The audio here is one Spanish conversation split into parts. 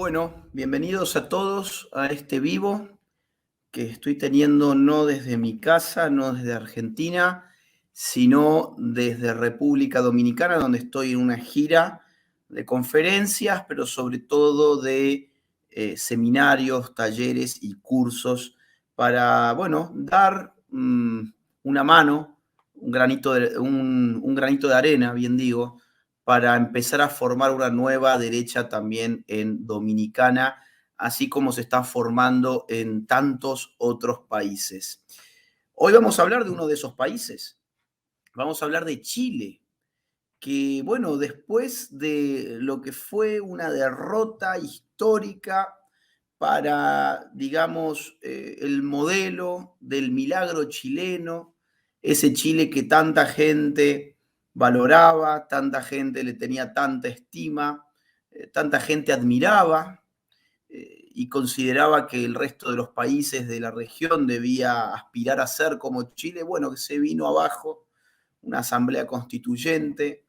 Bueno, bienvenidos a todos a este vivo que estoy teniendo no desde mi casa, no desde Argentina, sino desde República Dominicana, donde estoy en una gira de conferencias, pero sobre todo de seminarios, talleres y cursos para, bueno, dar una mano, un granito de arena, bien digo, para empezar a formar una nueva derecha también en Dominicana, así como se está formando en tantos otros países. Hoy vamos a hablar de uno de esos países. Vamos a hablar de Chile, que bueno, después de lo que fue una derrota histórica para, digamos, el modelo del milagro chileno, ese Chile que tanta gente valoraba, tanta gente le tenía tanta estima, tanta gente admiraba y consideraba que el resto de los países de la región debía aspirar a ser como Chile, bueno, que se vino abajo una asamblea constituyente,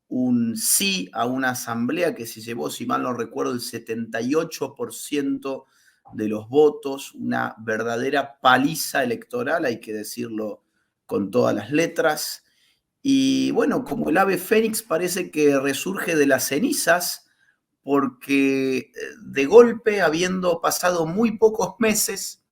un sí a una asamblea que se llevó, si mal no recuerdo, el 78% de los votos, una verdadera paliza electoral, hay que decirlo con todas las letras. Y bueno, como el ave fénix parece que resurge de las cenizas, porque de golpe, habiendo pasado muy pocos meses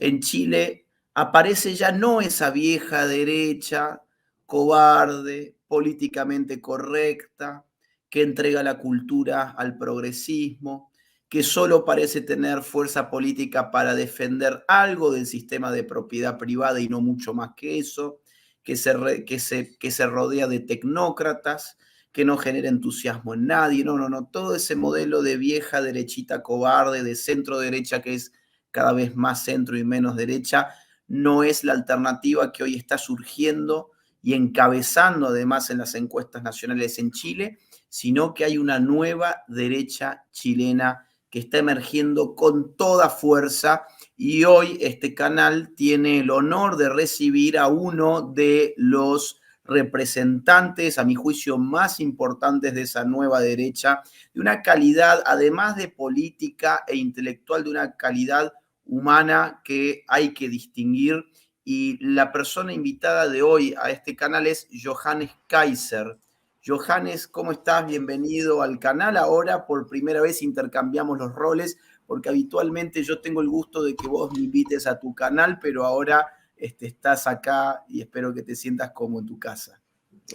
en Chile, aparece ya no esa vieja derecha cobarde, políticamente correcta, que entrega la cultura al progresismo, que solo parece tener fuerza política para defender algo del sistema de propiedad privada y no mucho más que eso, que se rodea de tecnócratas, que no genera entusiasmo en nadie. No, no, no. Todo ese modelo de vieja derechita cobarde, de centro derecha que es cada vez más centro y menos derecha, no es la alternativa que hoy está surgiendo y encabezando además en las encuestas nacionales en Chile, sino que hay una nueva derecha chilena que está emergiendo con toda fuerza, y hoy este canal tiene el honor de recibir a uno de los representantes, a mi juicio, más importantes de esa nueva derecha, de una calidad, además de política e intelectual, de una calidad humana que hay que distinguir. Y la persona invitada de hoy a este canal es Johannes Kaiser. Johannes, ¿cómo estás? Bienvenido al canal. Ahora por primera vez intercambiamos los roles, porque habitualmente yo tengo el gusto de que vos me invites a tu canal, pero ahora estás acá y espero que te sientas como en tu casa.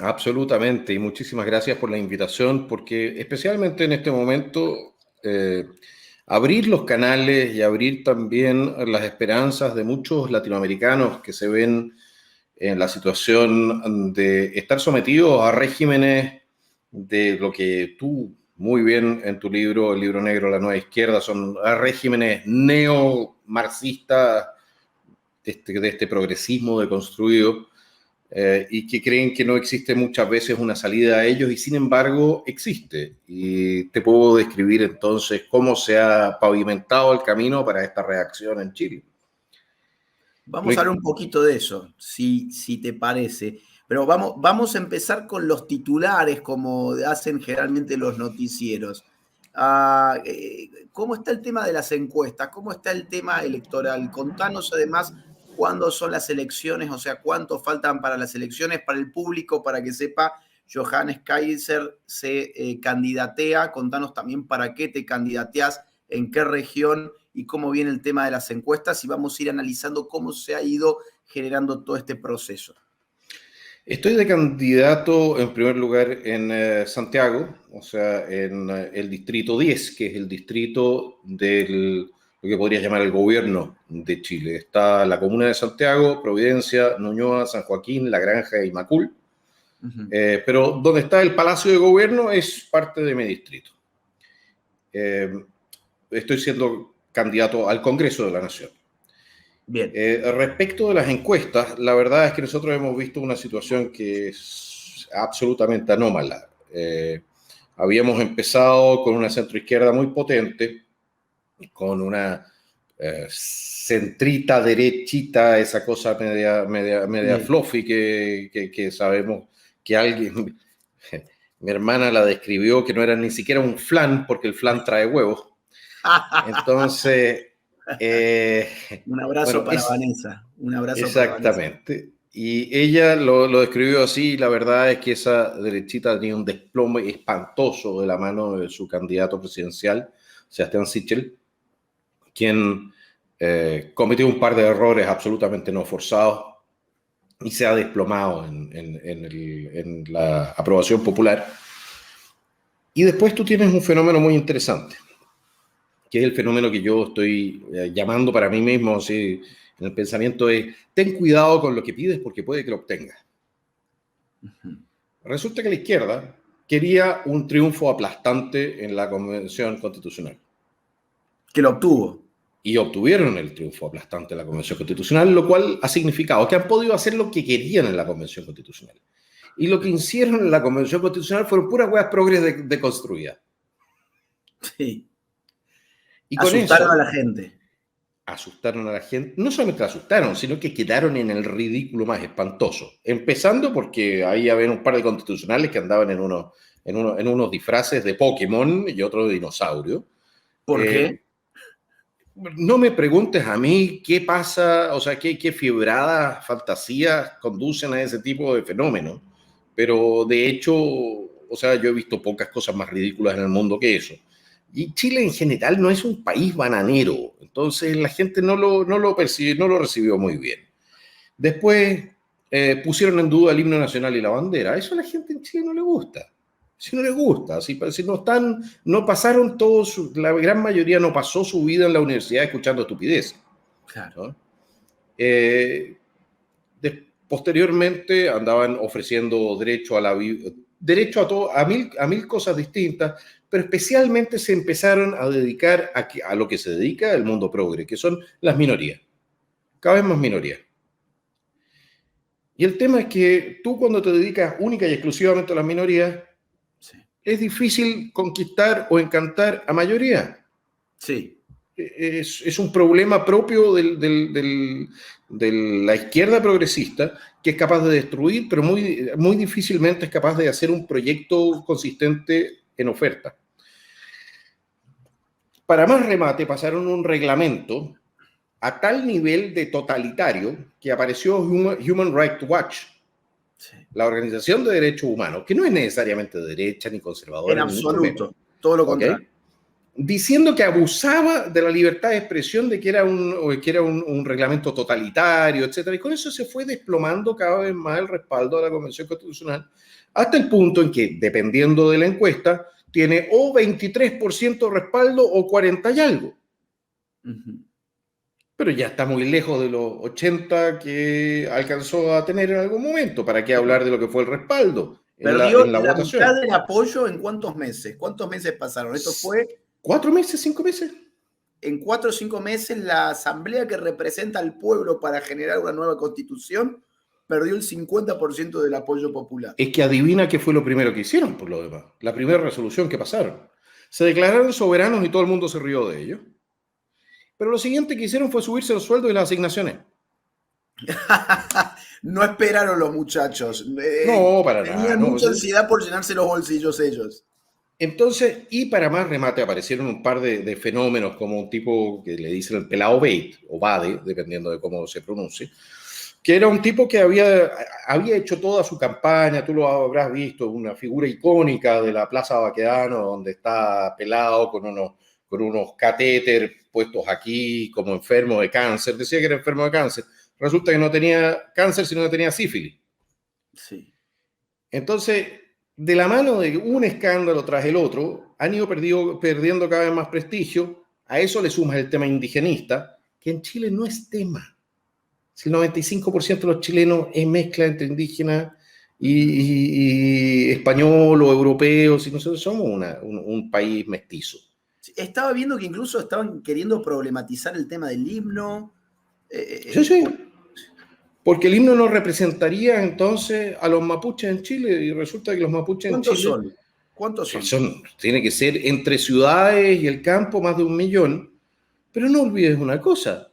Absolutamente, y muchísimas gracias por la invitación, porque especialmente en este momento, abrir los canales y abrir también las esperanzas de muchos latinoamericanos que se ven en la situación de estar sometidos a regímenes de lo que tú muy bien en tu libro, el libro negro, La Nueva Izquierda, son regímenes neo-marxistas de este progresismo deconstruido, y que creen que no existe muchas veces una salida a ellos, y sin embargo existe. Y te puedo describir entonces cómo se ha pavimentado el camino para esta reacción en Chile. Vamos a hablar un poquito de eso, si te parece. Pero vamos a empezar con los titulares, como hacen generalmente los noticieros. ¿Cómo está el tema de las encuestas? ¿Cómo está el tema electoral? Contanos además cuándo son las elecciones, o sea, cuánto faltan para las elecciones, para el público, para que sepa. Johannes Kaiser se candidatea. Contanos también para qué te candidateás, en qué región y cómo viene el tema de las encuestas, y vamos a ir analizando cómo se ha ido generando todo este proceso. Estoy de candidato en primer lugar en Santiago, o sea, en el distrito 10, que es el distrito lo que podrías llamar el gobierno de Chile. Está la comuna de Santiago, Providencia, Ñuñoa, San Joaquín, La Granja y Macul. Pero donde está el Palacio de Gobierno es parte de mi distrito. Estoy siendo candidato al Congreso de la Nación. Bien. Respecto de las encuestas, la verdad es que nosotros hemos visto una situación que es absolutamente anómala. Habíamos empezado con una centroizquierda muy potente, con una centrita derechita, esa cosa media fluffy que sabemos que alguien, mi hermana la describió, que no era ni siquiera un flan, porque el flan trae huevos. Entonces, Un abrazo bueno, para Vanessa. Un abrazo para Vanessa. exactamente. Y ella lo describió así, y la verdad es que esa derechita tenía un desplome espantoso de la mano de su candidato presidencial, Sebastián Sichel, quien cometió un par de errores absolutamente no forzados y se ha desplomado en la aprobación popular. Y después tú tienes un fenómeno muy interesante, que es el fenómeno que yo estoy llamando para mí mismo, así, en el pensamiento es, ten cuidado con lo que pides porque puede que lo obtengas. Resulta que la izquierda quería un triunfo aplastante en la Convención Constitucional. Que lo obtuvo. Y obtuvieron el triunfo aplastante en la Convención Constitucional, lo cual ha significado que han podido hacer lo que querían en la Convención Constitucional. Y lo que hicieron en la Convención Constitucional fueron puras huevas progres deconstruidas. Sí. Y Asustaron con eso, a la gente. asustaron a la gente. No solamente la asustaron, sino que quedaron en el ridículo más espantoso. Empezando porque ahí había un par de constitucionales que andaban en unos disfraces de Pokémon y otro de dinosaurio. ¿Por qué? No me preguntes a mí qué pasa, o sea, qué fibradas fantasías conducen a ese tipo de fenómenos, pero de hecho, o sea, yo he visto pocas cosas más ridículas en el mundo que eso. Y Chile en general no es un país bananero, entonces la gente no lo percibe, no lo recibió muy bien. Después pusieron en duda el himno nacional y la bandera. Eso a la gente en Chile no le gusta. Si no les gusta, si no pasaron todos, la gran mayoría no pasó su vida en la universidad escuchando estupidez. Claro. ¿No? Posteriormente andaban ofreciendo derecho a mil cosas distintas, pero especialmente se empezaron a dedicar a lo que se dedica el mundo progre, que son las minorías, cada vez más minorías. Y el tema es que tú cuando te dedicas única y exclusivamente a las minorías, Sí. es difícil conquistar o encantar a mayoría. Sí. Es un problema propio de la izquierda progresista que es capaz de destruir, pero muy, muy difícilmente es capaz de hacer un proyecto consistente en oferta. Para más remate, pasaron un reglamento a tal nivel de totalitario que apareció Human Rights Watch, sí, la Organización de Derechos Humanos, que no es necesariamente de derecha ni conservadora, en ni mucho menos. absoluto, todo lo contrario. Diciendo que abusaba de la libertad de expresión, de que era un reglamento totalitario, etc. Y con eso se fue desplomando cada vez más el respaldo a la Convención Constitucional, hasta el punto en que, dependiendo de la encuesta, tiene o 23% de respaldo o 40 y algo. Pero ya está muy lejos de los 80 que alcanzó a tener en algún momento. ¿Para qué hablar de lo que fue el respaldo Perdió en la la votación? mitad del apoyo en ¿cuántos meses? ¿Cuántos meses pasaron? Esto fue... 4 meses, 5 meses. En 4 o 5 meses, la asamblea que representa al pueblo para generar una nueva constitución perdió el 50% del apoyo popular. Es que adivina qué fue lo primero que hicieron, por lo demás. La primera resolución que pasaron. Se declararon soberanos y todo el mundo se rió de ellos. Pero lo siguiente que hicieron fue subirse el sueldo y las asignaciones. No esperaron los muchachos. No, para nada. Tenían mucha ansiedad por llenarse los bolsillos ellos. Entonces, y para más remate, aparecieron un par de fenómenos, como un tipo que le dicen el pelao Bate, o Bade, dependiendo de cómo se pronuncie, que era un tipo que había hecho toda su campaña, tú lo habrás visto, una figura icónica de la Plaza Baquedano, donde está pelado con unos catéter puestos aquí como enfermo de cáncer. Decía que era enfermo de cáncer. Resulta que no tenía cáncer, sino que tenía sífilis. Sí. Entonces, de la mano de un escándalo tras el otro, han ido perdiendo cada vez más prestigio. A eso le sumas el tema indigenista, que en Chile no es tema. Si el 95% de los chilenos es mezcla entre indígena y español o europeo, si nosotros somos un país mestizo. Estaba viendo que incluso estaban queriendo problematizar el tema del himno. Sí. Porque el himno no representaría entonces a los mapuches en Chile, y resulta que los mapuches en Chile... ¿Cuántos son? Tiene que ser entre ciudades y el campo más de 1 millón, pero no olvides una cosa,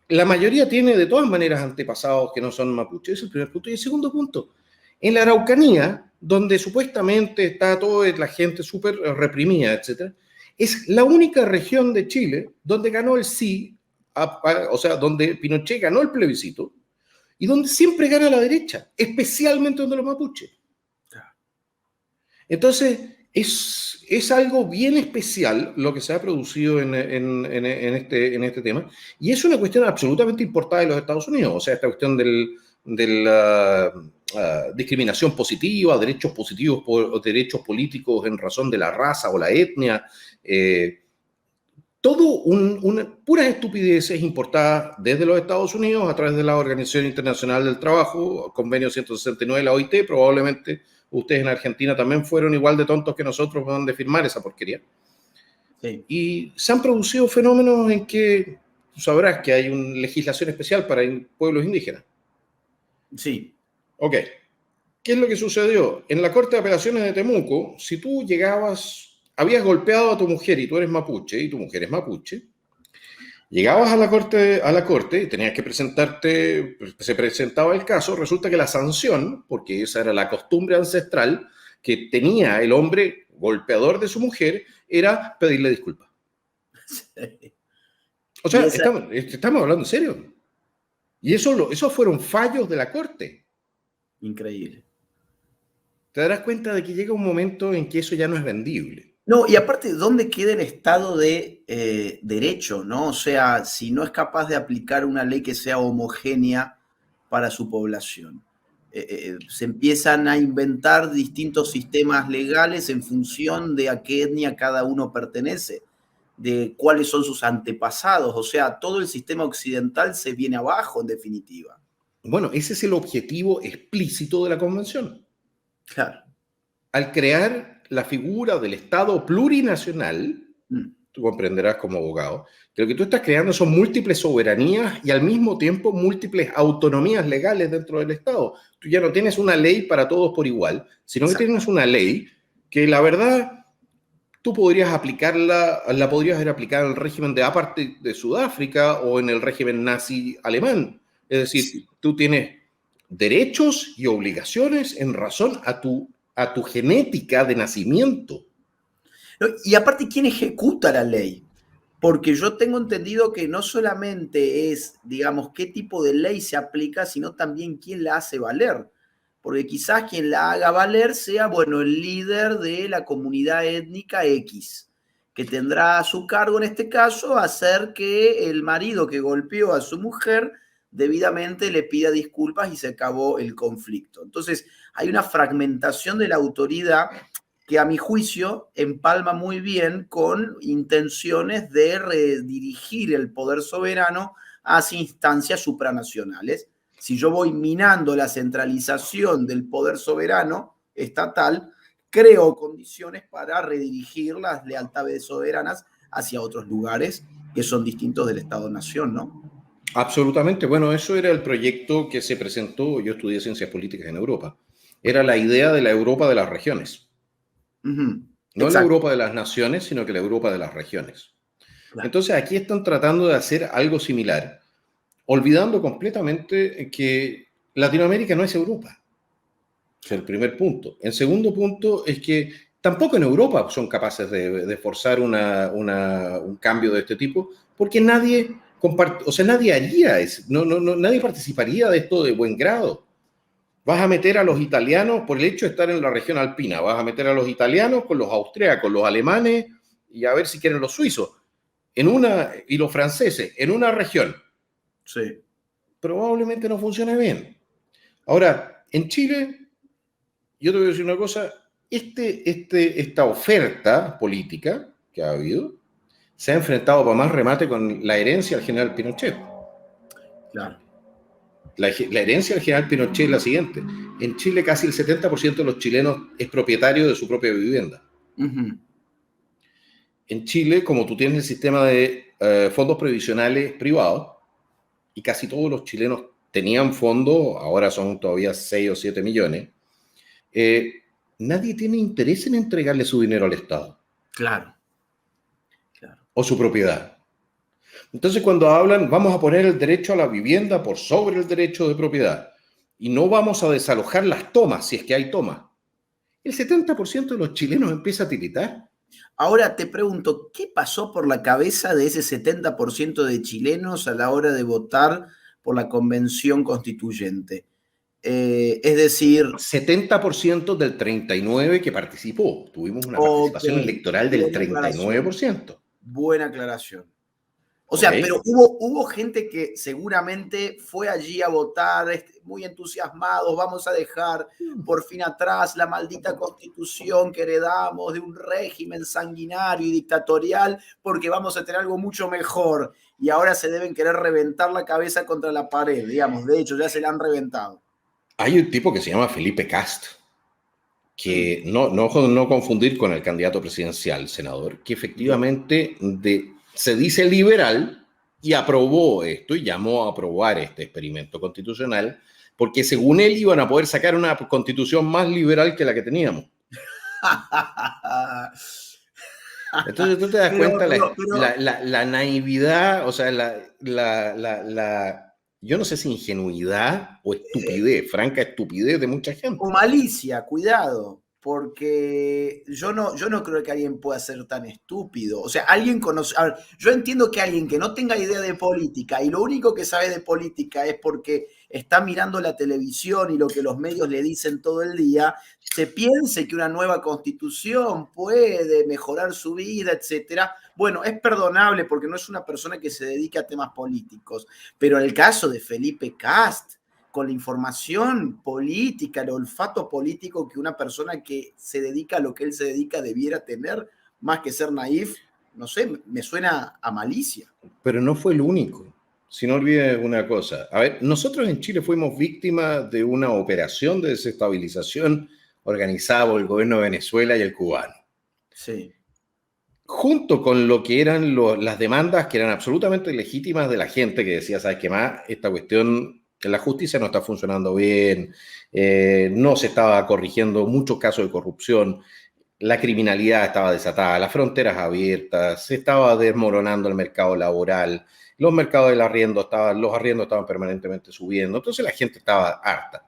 la mayoría tiene de todas maneras antepasados que no son mapuches, es el primer punto. Y el segundo punto, en la Araucanía, donde supuestamente está toda la gente súper reprimida, etc., Es la única región de Chile donde ganó el sí, o sea, donde Pinochet ganó el plebiscito y donde siempre gana la derecha, especialmente donde los mapuches. Entonces, es algo bien especial lo que se ha producido en este tema, y es una cuestión absolutamente importada de los Estados Unidos, o sea, esta cuestión de la discriminación positiva, derechos positivos o derechos políticos en razón de la raza o la etnia, todo una puras estupideces importadas desde los Estados Unidos a través de la Organización Internacional del Trabajo, convenio 169 de la OIT. Probablemente ustedes en Argentina también fueron igual de tontos que nosotros de firmar esa porquería. Sí. Y se han producido fenómenos en que tú sabrás que hay una legislación especial para pueblos indígenas. Sí. Ok. ¿Qué es lo que sucedió? En la Corte de Apelaciones de Temuco, si tú habías golpeado a tu mujer y tú eres mapuche y tu mujer es mapuche, llegabas a la corte y tenías que presentarte, se presentaba el caso, resulta que la sanción, porque esa era la costumbre ancestral que tenía el hombre golpeador de su mujer, era pedirle disculpas. Sí. O sea, estamos hablando en serio. Y esos fueron fallos de la corte. Increíble. Te darás cuenta de que llega un momento en que eso ya no es vendible. No, y aparte, ¿dónde queda el Estado de derecho, no? O sea, si no es capaz de aplicar una ley que sea homogénea para su población. Se empiezan a inventar distintos sistemas legales en función de a qué etnia cada uno pertenece, de cuáles son sus antepasados. O sea, todo el sistema occidental se viene abajo, en definitiva. Bueno, ese es el objetivo explícito de la Convención. Claro. Al crear la figura del Estado plurinacional, tú comprenderás como abogado, que lo que tú estás creando son múltiples soberanías y al mismo tiempo múltiples autonomías legales dentro del Estado. Tú ya no tienes una ley para todos por igual, sino que tienes una ley que la verdad tú podrías aplicarla, la podrías haber aplicado en el régimen de apartheid de Sudáfrica o en el régimen nazi alemán. Es decir, tú tienes derechos y obligaciones en razón a tu genética de nacimiento. Y aparte, ¿quién ejecuta la ley? Porque yo tengo entendido que no solamente es, digamos, qué tipo de ley se aplica, sino también quién la hace valer. Porque quizás quien la haga valer sea, bueno, el líder de la comunidad étnica X, que tendrá a su cargo en este caso hacer que el marido que golpeó a su mujer debidamente le pida disculpas y se acabó el conflicto. Entonces, hay una fragmentación de la autoridad que a mi juicio empalma muy bien con intenciones de redirigir el poder soberano hacia instancias supranacionales. Si yo voy minando la centralización del poder soberano estatal, creo condiciones para redirigir las lealtades soberanas hacia otros lugares que son distintos del Estado-Nación, ¿no? Absolutamente. Bueno, eso era el proyecto que se presentó. Yo estudié ciencias políticas en Europa. Era la idea de la Europa de las regiones. No la Europa de las naciones, sino que la Europa de las regiones. Claro. Entonces aquí están tratando de hacer algo similar, olvidando completamente que Latinoamérica no es Europa. Es el primer punto. El segundo punto es que tampoco en Europa son capaces de forzar un cambio de este tipo, porque nadie haría eso, nadie participaría de esto de buen grado. Vas a meter a los italianos por el hecho de estar en la región alpina, vas a meter a los italianos con los austríacos, los alemanes y a ver si quieren los suizos, y los franceses, en una región. Sí. Probablemente no funcione bien. Ahora, en Chile, yo te voy a decir una cosa, esta oferta política que ha habido se ha enfrentado para más remate con la herencia del general Pinochet. Claro. La herencia del general Pinochet es la siguiente. En Chile casi el 70% de los chilenos es propietario de su propia vivienda. En Chile, como tú tienes el sistema de fondos previsionales privados, y casi todos los chilenos tenían fondos, ahora son todavía 6 o 7 millones, nadie tiene interés en entregarle su dinero al Estado. Claro. O su propiedad. Entonces, cuando hablan, vamos a poner el derecho a la vivienda por sobre el derecho de propiedad y no vamos a desalojar las tomas, si es que hay tomas, el 70% de los chilenos empieza a tiritar. Ahora te pregunto, ¿qué pasó por la cabeza de ese 70% de chilenos a la hora de votar por la Convención Constituyente? Es decir, 70% del 39% que participó. Tuvimos una ok, participación electoral del buena treinta y nueve aclaración, por ciento. buena aclaración. O ¿Ok? sea, pero hubo gente que seguramente fue allí a votar muy entusiasmados, vamos a dejar por fin atrás la maldita constitución que heredamos de un régimen sanguinario y dictatorial porque vamos a tener algo mucho mejor y ahora se deben querer reventar la cabeza contra la pared, digamos, de hecho ya se la han reventado. Hay un tipo que se llama Felipe Cast, que no confundir con el candidato presidencial, senador, que Bien. efectivamente se dice liberal y aprobó esto y llamó a aprobar este experimento constitucional, porque según él iban a poder sacar una constitución más liberal que la que teníamos. Entonces tú te das pero, cuenta pero, pero, la naividad, o sea, yo no sé si ingenuidad o estupidez, franca estupidez de mucha o gente. malicia, cuidado, porque yo no creo que alguien pueda ser tan estúpido. O sea, alguien conoce. A ver, yo entiendo que alguien que no tenga idea de política y lo único que sabe de política es porque está mirando la televisión y lo que los medios le dicen todo el día, se piense que una nueva constitución puede mejorar su vida, etcétera. Bueno, es perdonable porque no es una persona que se dedica a temas políticos. Pero en el caso de Felipe Cast, con la información política, el olfato político que una persona que se dedica a lo que él se dedica debiera tener, más que ser naif, no sé, me suena a malicia. Pero no fue el único. Si no olvides una cosa. A ver, nosotros en Chile fuimos víctimas de una operación de desestabilización organizada por el gobierno de Venezuela y el cubano. Sí. Junto con lo que eran las demandas que eran absolutamente legítimas de la gente que decía, ¿sabes qué más? Esta cuestión en la justicia no está funcionando bien, no se estaba corrigiendo muchos casos de corrupción, la criminalidad estaba desatada, las fronteras abiertas, se estaba desmoronando el mercado laboral, los mercados del arriendo los arriendos estaban permanentemente subiendo, entonces la gente estaba harta.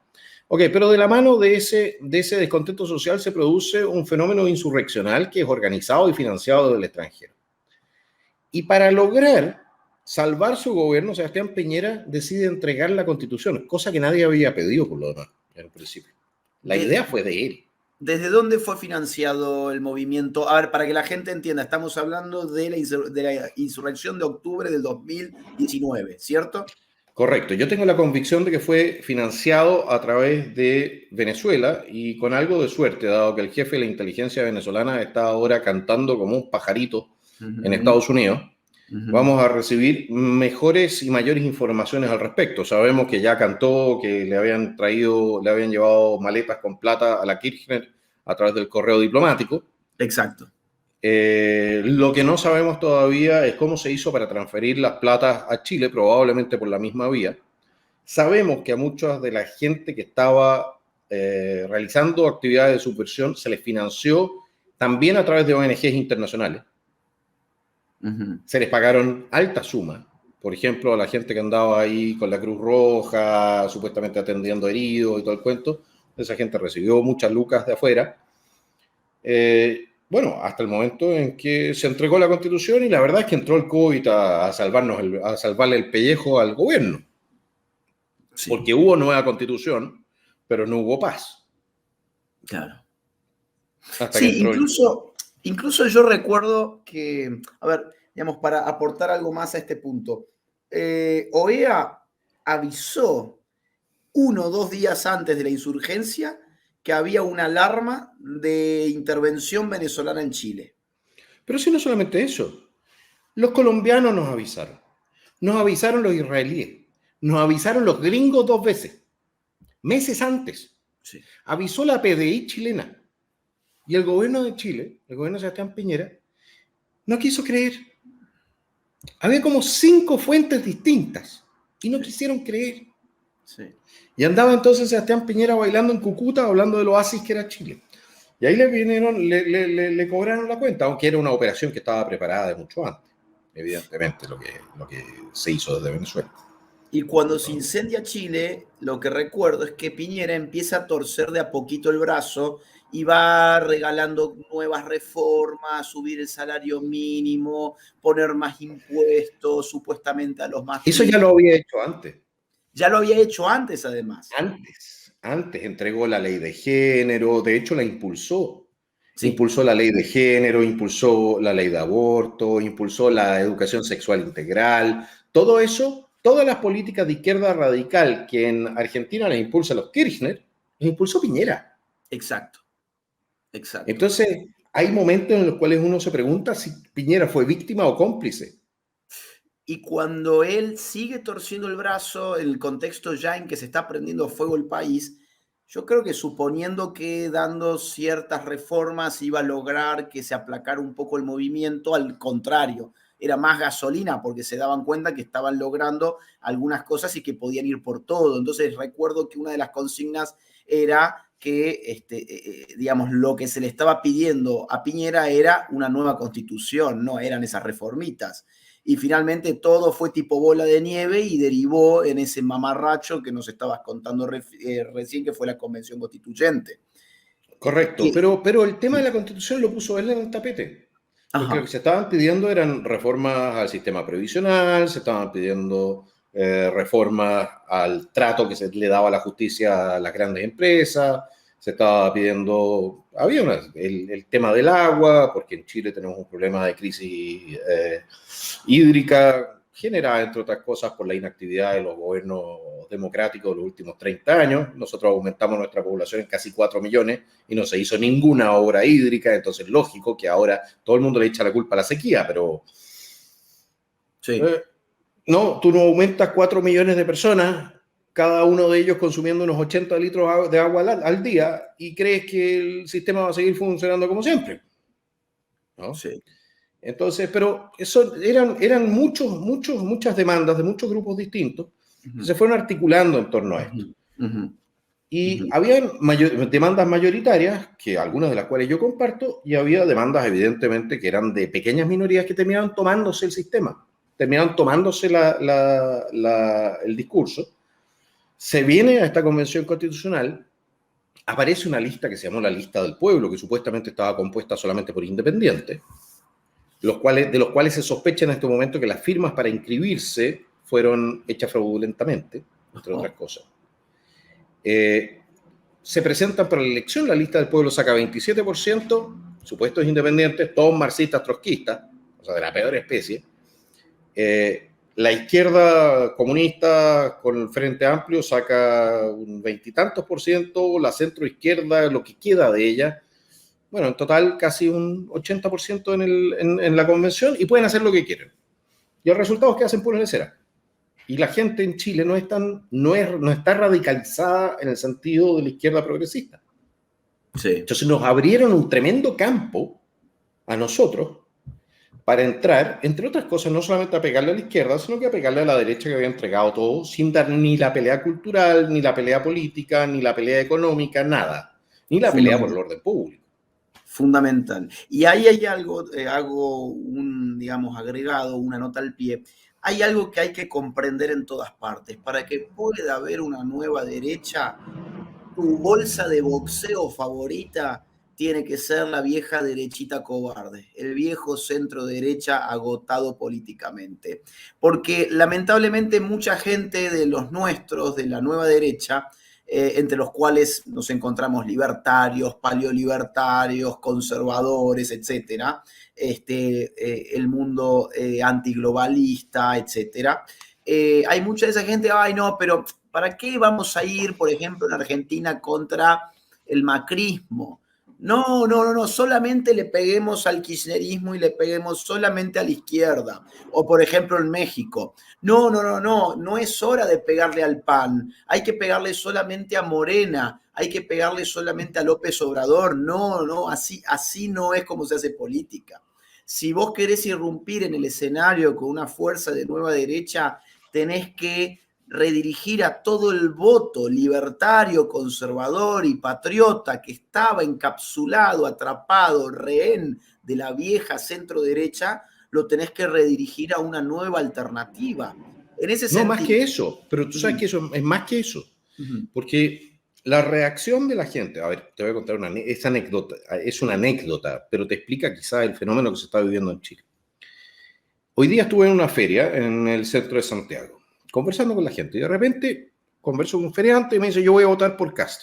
Ok, pero de la mano de ese descontento social se produce un fenómeno insurreccional que es organizado y financiado del extranjero. Y para lograr salvar su gobierno, Sebastián Piñera decide entregar la constitución, cosa que nadie había pedido por lo demás en el principio. La De, idea fue de él. ¿Desde dónde fue financiado el movimiento? A ver, para que la gente entienda, estamos hablando de la insurrección de octubre del 2019, ¿cierto? Correcto, yo tengo la convicción de que fue financiado a través de Venezuela y con algo de suerte, dado que el jefe de la inteligencia venezolana está ahora cantando como un pajarito en Uh-huh, Estados Unidos. uh-huh. Vamos a recibir mejores y mayores informaciones al respecto. Sabemos que ya cantó, que le habían llevado maletas con plata a la Kirchner a través del correo diplomático. Exacto. Lo que no sabemos todavía es cómo se hizo para transferir las platas a Chile, probablemente por la misma vía. Sabemos que a mucha de la gente que estaba realizando actividades de subversión se les financió también a través de ONGs internacionales. Uh-huh. Se les pagaron altas sumas. Por ejemplo, a la gente que andaba ahí con la Cruz Roja, supuestamente atendiendo heridos y todo el cuento, esa gente recibió muchas lucas de afuera. Bueno, hasta el momento en que se entregó la Constitución y la verdad es que entró el COVID a salvarle el pellejo al gobierno. Sí. Porque hubo nueva Constitución, pero no hubo paz. Claro. Hasta que Sí, entró el... incluso yo recuerdo que, a ver, digamos, para aportar algo más a este punto, OEA avisó 1 o 2 días antes de la insurgencia que había una alarma de intervención venezolana en Chile. Pero sí, no solamente eso. Los colombianos nos avisaron los israelíes, nos avisaron los gringos 2 veces, meses antes. Sí. Avisó la PDI chilena. Y el gobierno de Chile, el gobierno de Sebastián Piñera, no quiso creer. Había como 5 fuentes distintas y no quisieron creer. Sí. Y andaba entonces Sebastián Piñera bailando en Cúcuta, hablando del oasis que era Chile. Y ahí le cobraron la cuenta, aunque era una operación que estaba preparada de mucho antes, evidentemente, lo que se hizo desde Venezuela. Y cuando se incendia Chile, lo que recuerdo es que Piñera empieza a torcer de a poquito el brazo y va regalando nuevas reformas, subir el salario mínimo, poner más impuestos supuestamente a los más Eso ya ricos. lo había hecho antes. Ya lo había hecho antes, además. Antes entregó la ley de género, de hecho la impulsó. Sí, Impulsó la ley de género, impulsó la ley de aborto, impulsó la educación sexual integral. Todo eso, todas las políticas de izquierda radical que en Argentina las impulsa los Kirchner, las impulsó Piñera. exacto, exacto. Entonces, hay momentos en los cuales uno se pregunta si Piñera fue víctima o cómplice. Y cuando él sigue torciendo el brazo, en el contexto ya en que se está prendiendo fuego el país, yo creo que suponiendo que dando ciertas reformas iba a lograr que se aplacara un poco el movimiento, al contrario, era más gasolina porque se daban cuenta que estaban logrando algunas cosas y que podían ir por todo. Entonces recuerdo que una de las consignas era que, digamos, lo que se le estaba pidiendo a Piñera era una nueva constitución, no eran esas reformitas. Y finalmente todo fue tipo bola de nieve y derivó en ese mamarracho que nos estabas contando recién, que fue la convención constituyente. Correcto, Que, pero el tema de la Constitución lo puso él en el tapete, porque lo que ajá, se estaban pidiendo eran reformas al sistema previsional, se estaban pidiendo reformas al trato que se le daba a la justicia a las grandes empresas, se estaba pidiendo, el tema del agua, porque en Chile tenemos un problema de crisis hídrica, generada, entre otras cosas, por la inactividad de los gobiernos democráticos de los últimos 30 años. Nosotros aumentamos nuestra población en casi 4 millones y no se hizo ninguna obra hídrica, entonces lógico que ahora todo el mundo le echa la culpa a la sequía, pero sí, no, tú no aumentas 4 millones de personas, cada uno de ellos consumiendo unos 80 litros de agua al día, y crees que el sistema va a seguir funcionando como siempre, ¿no? sí. Entonces, pero eso eran muchas demandas de muchos grupos distintos que Ujú, se fueron articulando en torno a ujú, esto. ujú, Y ujú. había demandas mayoritarias, que algunas de las cuales yo comparto, y había demandas evidentemente que eran de pequeñas minorías que terminaban tomándose el sistema, terminaban tomándose el discurso. Se viene a esta convención constitucional, aparece una lista que se llamó la lista del pueblo, que supuestamente estaba compuesta solamente por independientes, de los cuales se sospecha en este momento que las firmas para inscribirse fueron hechas fraudulentamente, entre otras Oh, cosas. Eh, Se presentan para la elección, la lista del pueblo saca 27%, supuestos independientes, todos marxistas, trotskistas, o sea, de la peor especie. La izquierda comunista con el Frente Amplio saca un veintitantos por ciento, la centro izquierda, lo que queda de ella, bueno, en total casi un 80% en la convención, y pueden hacer lo que quieren. Y el resultado es que hacen puras leceras. Y la gente en Chile no está radicalizada en el sentido de la izquierda progresista. sí. Entonces nos abrieron un tremendo campo a nosotros para entrar, entre otras cosas, no solamente a pegarle a la izquierda, sino que a pegarle a la derecha, que había entregado todo, sin dar ni la pelea cultural, ni la pelea política, ni la pelea económica, nada. Ni la pelea por el Fundamental. orden público. Fundamental. Y ahí hay algo, hago un, digamos, agregado, una nota al pie. Hay algo que hay que comprender en todas partes. Para que pueda haber una nueva derecha, tu bolsa de boxeo favorita tiene que ser la vieja derechita cobarde, el viejo centro derecha agotado políticamente. Porque lamentablemente mucha gente de los nuestros, de la nueva derecha, entre los cuales nos encontramos libertarios, paleolibertarios, conservadores, etcétera, el mundo antiglobalista, etcétera. Hay mucha de esa gente, ay no, pero ¿para qué vamos a ir, por ejemplo, en Argentina contra el macrismo? No, no, no, no, solamente le peguemos al kirchnerismo y le peguemos solamente a la izquierda. O por ejemplo en México. No, no, no, no, no es hora de pegarle al PAN. Hay que pegarle solamente a Morena. Hay que pegarle solamente a López Obrador. No, no, así no es como se hace política. Si vos querés irrumpir en el escenario con una fuerza de nueva derecha, tenés que redirigir a todo el voto libertario, conservador y patriota que estaba encapsulado, atrapado, rehén de la vieja centro derecha, lo tenés que redirigir a una nueva alternativa. En ese No, más sentido. que eso, pero tú sabes Uh que eso es más que eso, -huh, porque la reacción de la gente, a ver, te voy a contar esa anécdota, es una anécdota, pero te explica quizá el fenómeno que se está viviendo en Chile. Hoy día estuve en una feria en el centro de Santiago, conversando con la gente, y de repente converso con un feriante y me dice, yo voy a votar por Kast.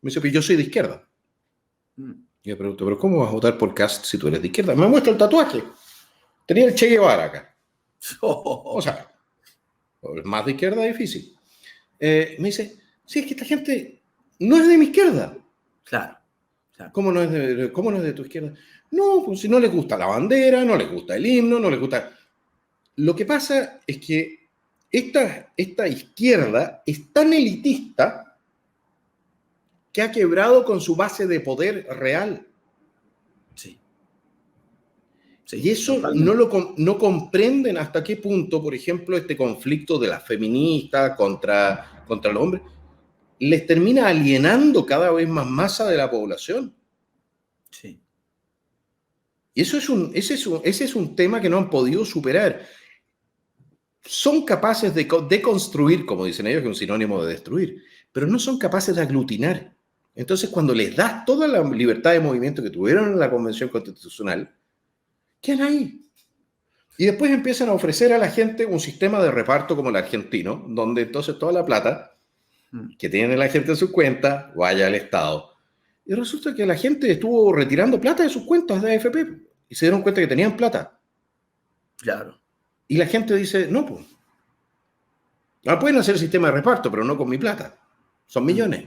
Me dice, pero yo soy de izquierda. Y le pregunto, ¿pero cómo vas a votar por Kast si tú eres de izquierda? Me muestra el tatuaje. Tenía el Che Guevara acá. O sea, más de izquierda difícil. Me dice, sí, es que esta gente no es de mi izquierda. Claro, claro. ¿Cómo no es de tu izquierda? No, pues si no les gusta la bandera, no les gusta el himno, no les gusta... Lo que pasa es que esta izquierda es tan elitista que ha quebrado con su base de poder real. Sí. Sí, y eso no comprenden hasta qué punto, por ejemplo, este conflicto de las feministas contra los hombres les termina alienando cada vez más masa de la población. Sí. Y ese es un tema que no han podido superar. Son capaces de construir, como dicen ellos, que es un sinónimo de destruir, pero no son capaces de aglutinar. Entonces, cuando les das toda la libertad de movimiento que tuvieron en la Convención Constitucional, quedan ahí. Y después empiezan a ofrecer a la gente un sistema de reparto como el argentino, donde entonces toda la plata que tiene la gente en sus cuentas vaya al Estado. Y resulta que la gente estuvo retirando plata de sus cuentas de AFP y se dieron cuenta que tenían plata. Claro. Y la gente dice, no, pues. Ah, pueden hacer el sistema de reparto, pero no con mi plata. Son millones.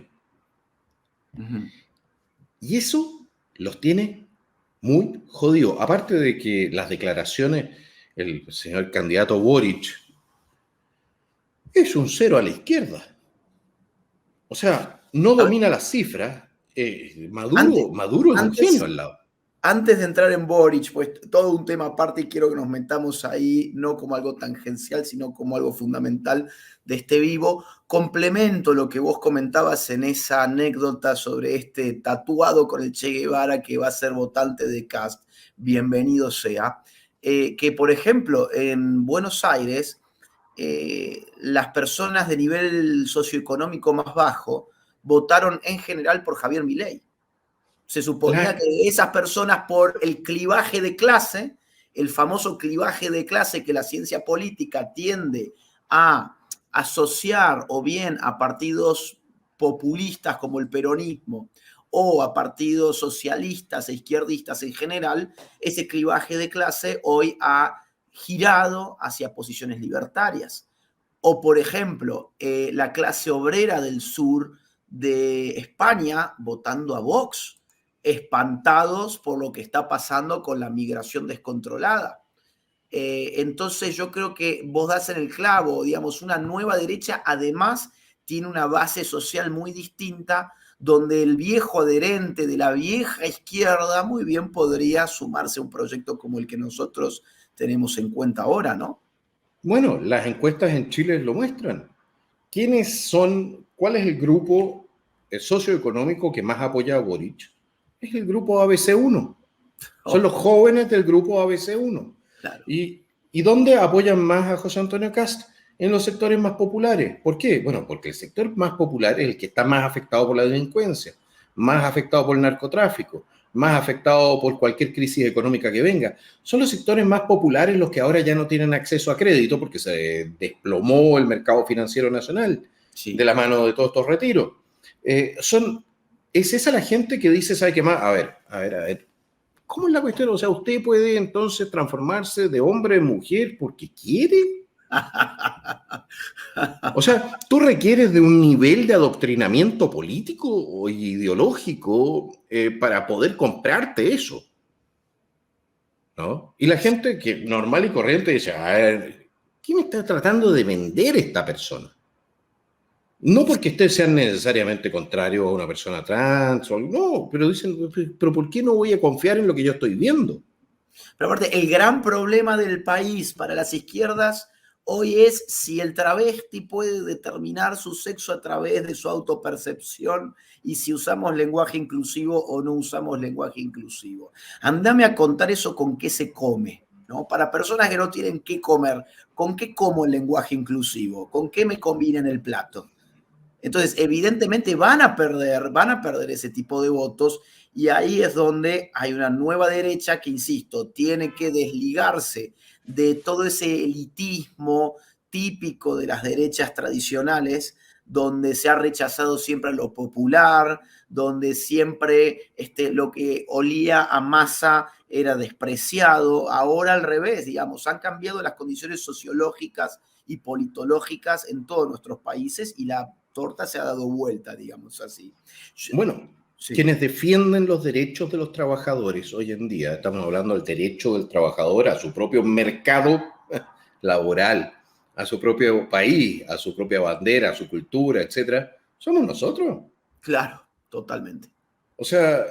Y eso los tiene muy jodidos. Aparte de que las declaraciones, el señor candidato Boric es un cero a la izquierda. O sea, no domina las cifras. Maduro es un genio al lado. Antes de entrar en Boric, pues todo un tema aparte y quiero que nos metamos ahí, no como algo tangencial, sino como algo fundamental de este vivo. Complemento lo que vos comentabas en esa anécdota sobre este tatuado con el Che Guevara que va a ser votante de Kast. Bienvenido sea. Que, por ejemplo, en Buenos Aires, las personas de nivel socioeconómico más bajo votaron en general por Javier Milei. Se suponía que esas personas, por el clivaje de clase, el famoso clivaje de clase que la ciencia política tiende a asociar o bien a partidos populistas como el peronismo o a partidos socialistas e izquierdistas en general, ese clivaje de clase hoy ha girado hacia posiciones libertarias. O, por ejemplo, la clase obrera del sur de España votando a Vox, espantados por lo que está pasando con la migración descontrolada. Entonces yo creo que vos das en el clavo, digamos, una nueva derecha además tiene una base social muy distinta donde el viejo adherente de la vieja izquierda muy bien podría sumarse a un proyecto como el que nosotros tenemos en cuenta ahora, ¿no? Bueno, las encuestas en Chile lo muestran. ¿Cuál es el grupo socioeconómico que más apoya a Boric? Es el grupo ABC1. Son los jóvenes del grupo ABC1. Claro. ¿Y dónde apoyan más a José Antonio Kast? En los sectores más populares. ¿Por qué? Bueno, porque el sector más popular es el que está más afectado por la delincuencia, más afectado por el narcotráfico, más afectado por cualquier crisis económica que venga. Son los sectores más populares los que ahora ya no tienen acceso a crédito porque se desplomó el mercado financiero nacional de la mano de todos estos retiros. Es esa la gente que dice, ¿sabe qué más? A ver. ¿Cómo es la cuestión? O sea, ¿usted puede entonces transformarse de hombre en mujer porque quiere? O sea, tú requieres de un nivel de adoctrinamiento político o ideológico para poder comprarte eso, ¿no? Y la gente que normal y corriente dice, a ver, ¿qué me está tratando de vender esta persona? No porque sean necesariamente contrarios a una persona trans, no, pero dicen, pero ¿por qué no voy a confiar en lo que yo estoy viendo? Pero aparte, el gran problema del país para las izquierdas hoy es si el travesti puede determinar su sexo a través de su autopercepción y si usamos lenguaje inclusivo o no usamos lenguaje inclusivo. Andame a contar eso con qué se come, ¿no? Para personas que no tienen qué comer, ¿con qué como el lenguaje inclusivo? ¿Con qué me combina en el plato? Entonces, evidentemente van a perder ese tipo de votos, y ahí es donde hay una nueva derecha que, insisto, tiene que desligarse de todo ese elitismo típico de las derechas tradicionales, donde se ha rechazado siempre lo popular, donde siempre lo que olía a masa era despreciado. Ahora al revés, digamos, han cambiado las condiciones sociológicas y politológicas en todos nuestros países, y la torta se ha dado vuelta, digamos así. Bueno, Sí. quienes defienden los derechos de los trabajadores hoy en día, estamos hablando del derecho del trabajador a su propio mercado laboral, a su propio país, a su propia bandera, a su cultura, etcétera, somos nosotros. Claro, totalmente. O sea,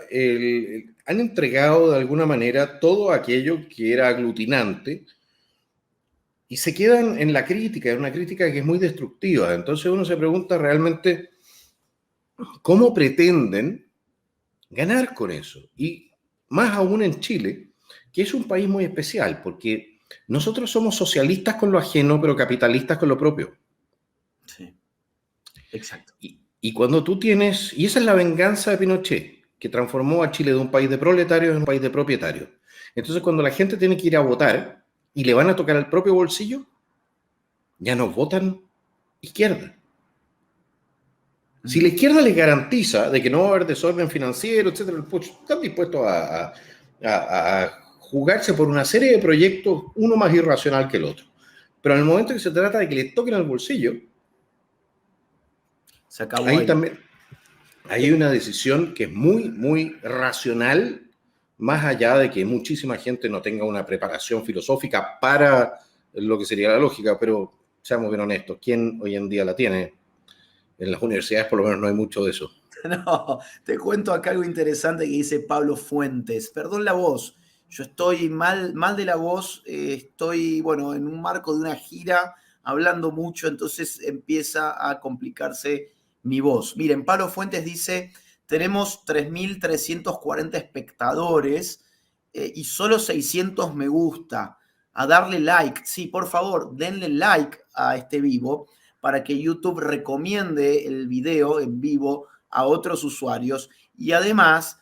han entregado de alguna manera todo aquello que era aglutinante y se quedan en la crítica, en una crítica que es muy destructiva. Entonces uno se pregunta realmente cómo pretenden ganar con eso. Y más aún en Chile, que es un país muy especial, porque nosotros somos socialistas con lo ajeno, pero capitalistas con lo propio. Sí, exacto. Y cuando tú tienes, y esa es la venganza de Pinochet, que transformó a Chile de un país de proletarios en un país de propietarios. Entonces, cuando la gente tiene que ir a votar y le van a tocar el propio bolsillo, ya no votan izquierda. Si la izquierda les garantiza de que no va a haber desorden financiero, etcétera, pues están dispuestos a jugarse por una serie de proyectos, uno más irracional que el otro. Pero en el momento que se trata de que les toquen el bolsillo, se acabó ahí ahí. también hay una decisión que es muy, muy racional, más allá de que muchísima gente no tenga una preparación filosófica para lo que sería la lógica, pero seamos bien honestos, ¿quién hoy en día la tiene? En las universidades por lo menos no hay mucho de eso. No, te cuento acá algo interesante que dice Pablo Fuentes. Perdón la voz, yo estoy mal de la voz, estoy, bueno, en un marco de una gira, hablando mucho, entonces empieza a complicarse mi voz. Miren, Pablo Fuentes dice, tenemos 3.340 espectadores y solo 600 me gusta. A darle like, sí, por favor, denle like a este vivo para que YouTube recomiende el video en vivo a otros usuarios, y además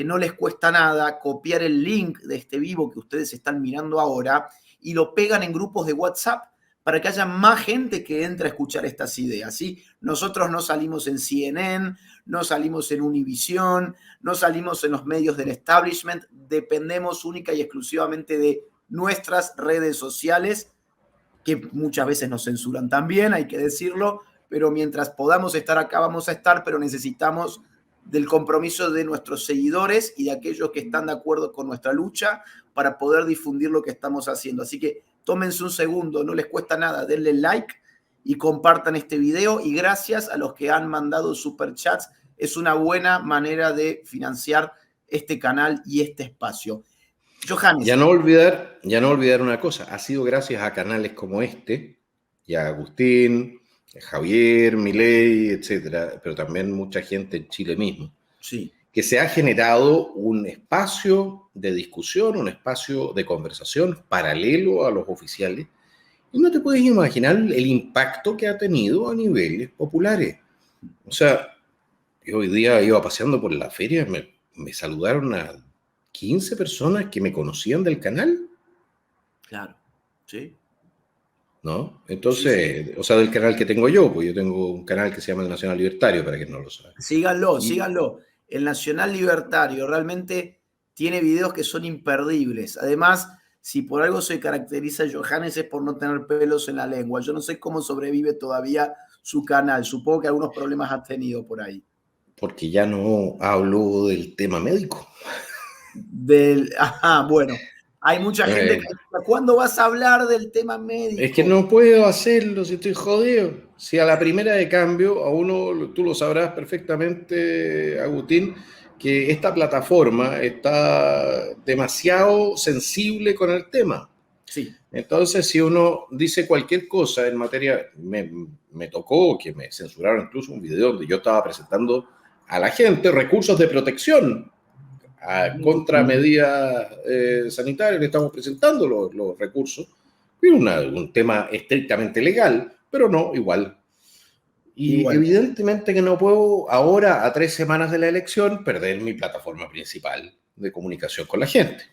no les cuesta nada copiar el link de este vivo que ustedes están mirando ahora y lo pegan en grupos de WhatsApp para que haya más gente que entre a escuchar estas ideas, ¿sí? Nosotros no salimos en CNN, no salimos en Univision, no salimos en los medios del establishment, dependemos única y exclusivamente de nuestras redes sociales, que muchas veces nos censuran también, hay que decirlo, pero mientras podamos estar acá vamos a estar, pero necesitamos del compromiso de nuestros seguidores y de aquellos que están de acuerdo con nuestra lucha para poder difundir lo que estamos haciendo. Así que tómense un segundo, no les cuesta nada, denle like y compartan este video, y gracias a los que han mandado superchats, es una buena manera de financiar este canal y este espacio. Johannes. Ya no olvidar una cosa, ha sido gracias a canales como este, y a Agustín, a Javier, Milei, etcétera, pero también mucha gente en Chile mismo, Sí. que se ha generado un espacio de discusión, un espacio de conversación paralelo a los oficiales, y no te puedes imaginar el impacto que ha tenido a niveles populares. O sea, yo hoy día iba paseando por la feria, me saludaron a 15 personas que me conocían del canal. Claro, sí. ¿No? Entonces, sí. O sea, del canal que tengo yo, pues yo tengo un canal que se llama El Nacional Libertario, para quien no lo sabe. Síganlo. El Nacional Libertario realmente tiene videos que son imperdibles. Además, si por algo se caracteriza Johannes es por no tener pelos en la lengua. Yo no sé cómo sobrevive todavía su canal. Supongo que algunos problemas ha tenido por ahí. Porque ya no hablo del tema médico. Bueno. Hay mucha gente que dice, ¿cuándo vas a hablar del tema médico? Es que no puedo hacerlo si estoy jodido. Si a la primera de cambio, a uno, tú lo sabrás perfectamente, Agustín, que esta plataforma está demasiado sensible con el tema. Sí. Entonces, si uno dice cualquier cosa en materia, me tocó que me censuraron incluso un video donde yo estaba presentando a la gente recursos de protección contra medidas sanitarias, le estamos presentando los recursos. Es un tema estrictamente legal, pero no, igual. Y Igual. evidentemente que no puedo ahora, a 3 semanas de la elección, perder mi plataforma principal de comunicación con la gente.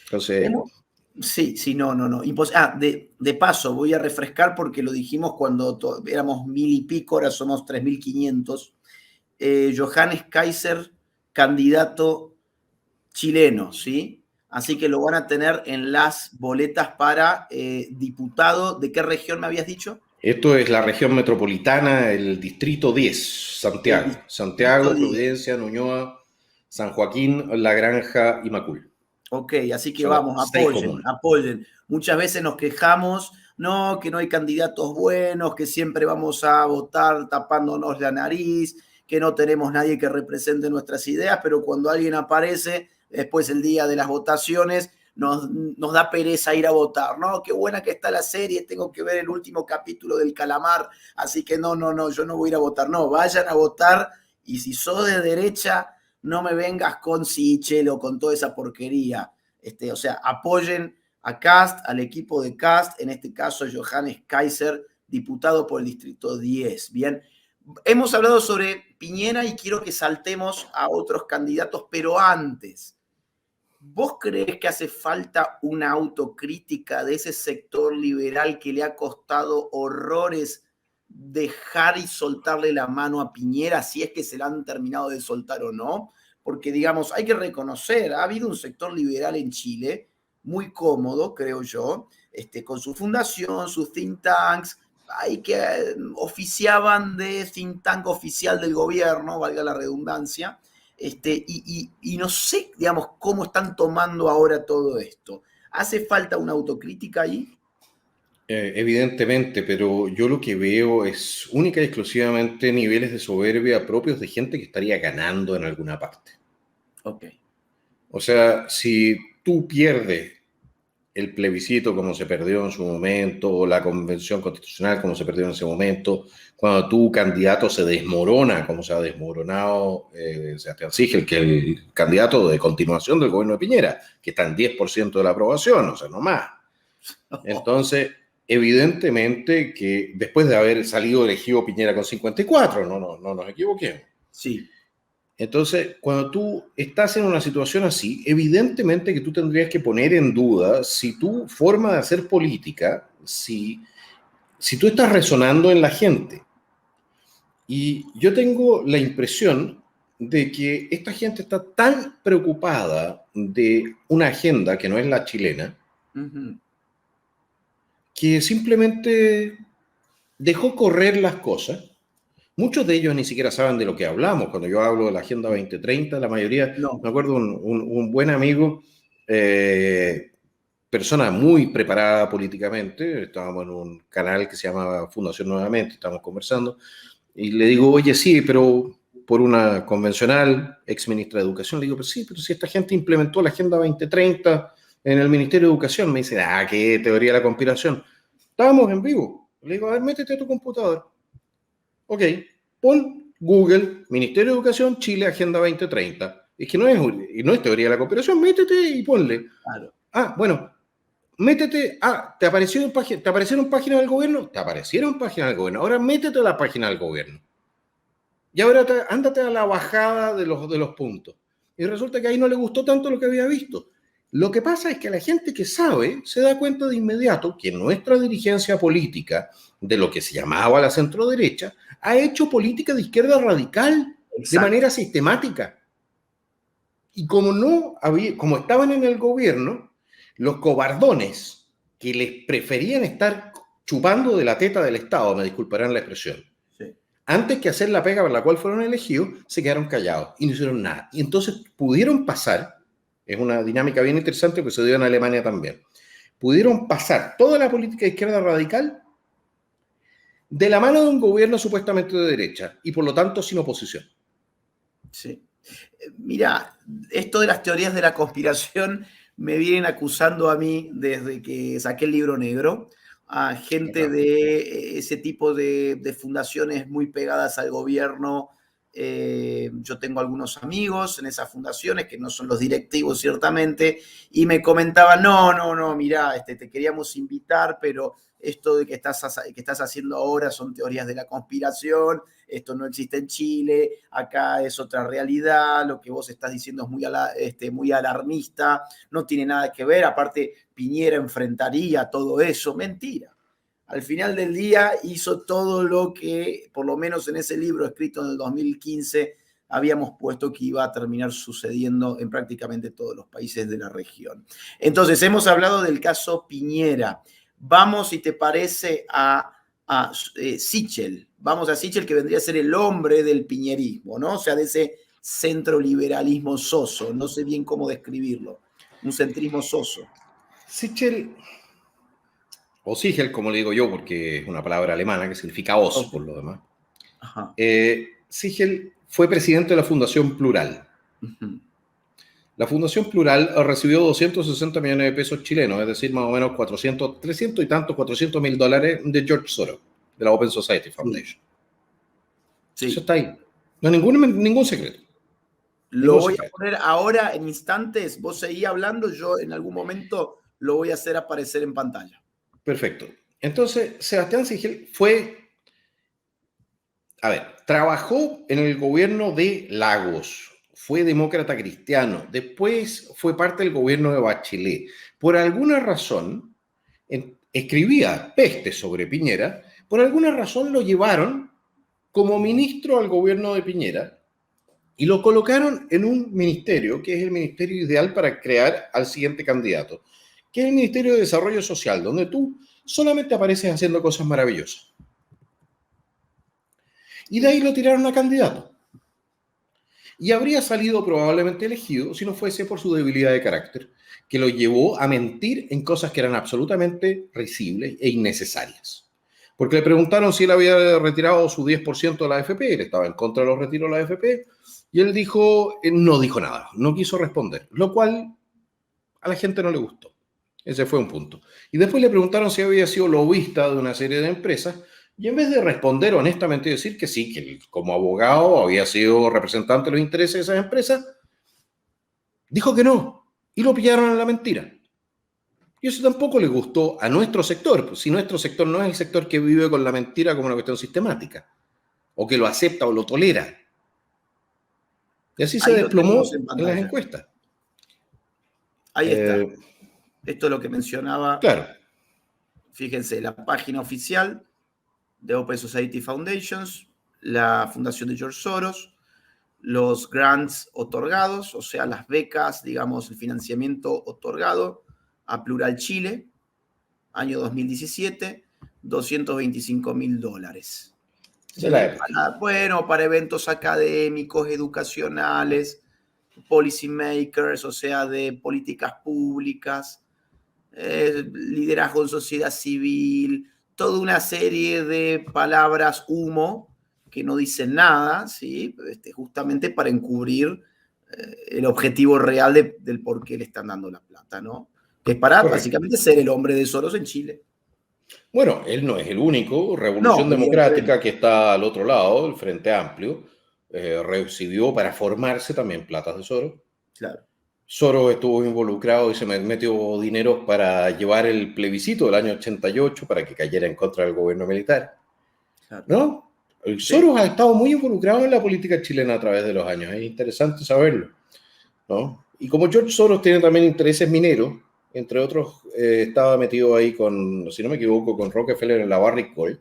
Entonces, Hemos- Sí, sí, no, no, no. De paso, voy a refrescar porque lo dijimos cuando éramos 1000 y pico, ahora somos 3500. Johannes Kaiser, candidato chileno, ¿sí? Así que lo van a tener en las boletas para diputado. ¿De qué región me habías dicho? esto es la región metropolitana, el distrito 10, El Santiago. distrito Santiago, 10. Providencia, Ñuñoa, San Joaquín, La Granja y Macul. Ok, así que Son las vamos, 6 comunas. apoyen. Muchas veces nos quejamos, no, que no hay candidatos buenos, que siempre vamos a votar tapándonos la nariz, que no tenemos nadie que represente nuestras ideas, pero cuando alguien aparece, después el día de las votaciones, nos da pereza ir a votar, ¿no? Qué buena que está la serie, tengo que ver el último capítulo del Calamar, así que no, no, no, yo no voy a ir a votar, no, vayan a votar y si sos de derecha no me vengas con Sichel o con toda esa porquería. O sea, apoyen a Cast, al equipo de Cast, en este caso Johannes Kaiser, diputado por el Distrito 10. Bien, hemos hablado sobre Piñera y quiero que saltemos a otros candidatos, pero antes, ¿vos crees que hace falta una autocrítica de ese sector liberal que le ha costado horrores dejar y soltarle la mano a Piñera, si es que se la han terminado de soltar o no? Porque, digamos, hay que reconocer, ha habido un sector liberal en Chile muy cómodo, creo yo, con su fundación, sus think tanks, hay que oficiaban de think tank oficial del gobierno, valga la redundancia, y no sé, digamos, cómo están tomando ahora todo esto. ¿Hace falta una autocrítica ahí? Evidentemente, pero yo lo que veo es única y exclusivamente niveles de soberbia propios de gente que estaría ganando en alguna parte. Ok. O sea, si tú pierdes el plebiscito como se perdió en su momento, o la convención constitucional como se perdió en ese momento, cuando tu candidato se desmorona, como se ha desmoronado Sebastián Sichel, que es el candidato de continuación del gobierno de Piñera, que está en 10% de la aprobación, o sea, no más. Entonces, evidentemente que después de haber salido elegido Piñera con 54, no nos equivoquemos. Sí. Entonces, cuando tú estás en una situación así, evidentemente que tú tendrías que poner en duda si tu forma de hacer política, si tú estás resonando en la gente. Y yo tengo la impresión de que esta gente está tan preocupada de una agenda que no es la chilena, Ujú. que simplemente dejó correr las cosas. Muchos de ellos ni siquiera saben de lo que hablamos. Cuando yo hablo de la Agenda 2030, la mayoría, me No. acuerdo un buen amigo, persona muy preparada políticamente, estábamos en un canal que se llama Fundación Nuevamente, estábamos conversando, y le digo, oye, sí, pero por una convencional, ex ministra de Educación, le digo, pero sí, pero si esta gente implementó la Agenda 2030 en el Ministerio de Educación, me dice, qué teoría de la conspiración. Estábamos en vivo. Le digo, a ver, métete a tu computador. Ok, pon Google, Ministerio de Educación, Chile, Agenda 2030. Es que no es teoría de la conspiración, métete y ponle. Claro. Bueno, métete, ¿te aparecieron páginas del gobierno? Te aparecieron páginas del gobierno. Ahora métete a la página del gobierno. Y ahora ándate a la bajada de los puntos. Y resulta que ahí no le gustó tanto lo que había visto. Lo que pasa es que la gente que sabe se da cuenta de inmediato que nuestra dirigencia política, de lo que se llamaba la centroderecha, ha hecho política de izquierda radical de Exacto. manera sistemática. Y como estaban en el gobierno, los cobardones que les preferían estar chupando de la teta del Estado, me disculparán la expresión, Sí. antes que hacer la pega por la cual fueron elegidos, se quedaron callados y no hicieron nada. Y entonces pudieron pasar, es una dinámica bien interesante que se dio en Alemania también, pudieron pasar toda la política de izquierda radical de la mano de un gobierno supuestamente de derecha y por lo tanto sin oposición. Sí. Mira, esto de las teorías de la conspiración me vienen acusando a mí desde que saqué el libro negro, a gente Ajá. de ese tipo de fundaciones muy pegadas al gobierno, yo tengo algunos amigos en esas fundaciones que no son los directivos ciertamente, y me comentaban, no, mirá, te queríamos invitar, pero esto de que estás haciendo ahora son teorías de la conspiración, esto no existe en Chile, acá es otra realidad, lo que vos estás diciendo es muy alarmista, no tiene nada que ver, aparte Piñera enfrentaría todo eso, mentira. Al final del día hizo todo lo que, por lo menos en ese libro escrito en el 2015, habíamos puesto que iba a terminar sucediendo en prácticamente todos los países de la región. Entonces, hemos hablado del caso Piñera. Vamos, si te parece, a Sichel. Vamos a Sichel, que vendría a ser el hombre del piñerismo, ¿no? O sea, de ese centroliberalismo soso. No sé bien cómo describirlo. Un centrismo soso. Sichel, o Sichel, como le digo yo, porque es una palabra alemana que significa os, Okay. por lo demás. Ajá. Sichel fue presidente de la Fundación Plural. Uh-huh. La Fundación Plural recibió 260 millones de pesos chilenos, es decir, más o menos 300 y tantos, 400 mil dólares de George Soros, de la Open Society Foundation. Sí. Eso está ahí. No hay ningún secreto. Lo voy a poner ahora en instantes. Vos seguí hablando, yo en algún momento lo voy a hacer aparecer en pantalla. Perfecto. Entonces, Sebastián Sichel trabajó en el gobierno de Lagos, fue demócrata cristiano, después fue parte del gobierno de Bachelet. Por alguna razón, escribía peste sobre Piñera, por alguna razón lo llevaron como ministro al gobierno de Piñera y lo colocaron en un ministerio, que es el ministerio ideal para crear al siguiente candidato, que es el Ministerio de Desarrollo Social, donde tú solamente apareces haciendo cosas maravillosas. Y de ahí lo tiraron a candidato. Y habría salido probablemente elegido si no fuese por su debilidad de carácter, que lo llevó a mentir en cosas que eran absolutamente risibles e innecesarias. Porque le preguntaron si él había retirado su 10% de la AFP, él estaba en contra de los retiros de la AFP, y él no dijo nada, no quiso responder, lo cual a la gente no le gustó. Ese fue un punto. Y después le preguntaron si había sido lobista de una serie de empresas, y en vez de responder honestamente y decir que sí, que él, como abogado había sido representante de los intereses de esas empresas, dijo que no, y lo pillaron en la mentira. Y eso tampoco le gustó a nuestro sector, pues si nuestro sector no es el sector que vive con la mentira como una cuestión sistemática, o que lo acepta o lo tolera. Y así se Ahí lo tenemos desplomó en en las pantalla. encuestas. Ahí está. Esto es lo que mencionaba. Claro. Fíjense, la página oficial de Open Society Foundations, la fundación de George Soros, los grants otorgados, o sea, las becas, digamos, el financiamiento otorgado a Plural Chile, año 2017, $225.000. De la ¿Sí? época. Para eventos académicos, educacionales, policy makers, o sea, de políticas públicas, liderazgo en sociedad civil, toda una serie de palabras humo que no dicen nada, ¿sí? Justamente para encubrir el objetivo real del por qué le están dando la plata, ¿no? Que es para Correcto. básicamente ser el hombre de Soros en Chile. Bueno, él no es el único. No, Revolución evidentemente. Democrática, que está al otro lado, el Frente Amplio, recibió para formarse también platas de Soros. Claro. Soros estuvo involucrado y se metió dinero para llevar el plebiscito del año 88 para que cayera en contra del gobierno militar. Claro. ¿No? El Soros ha estado muy involucrado en la política chilena a través de los años. Es interesante saberlo, ¿no? Y como George Soros tiene también intereses mineros, entre otros, estaba metido ahí con, si no me equivoco, con Rockefeller en la Barrick Gold.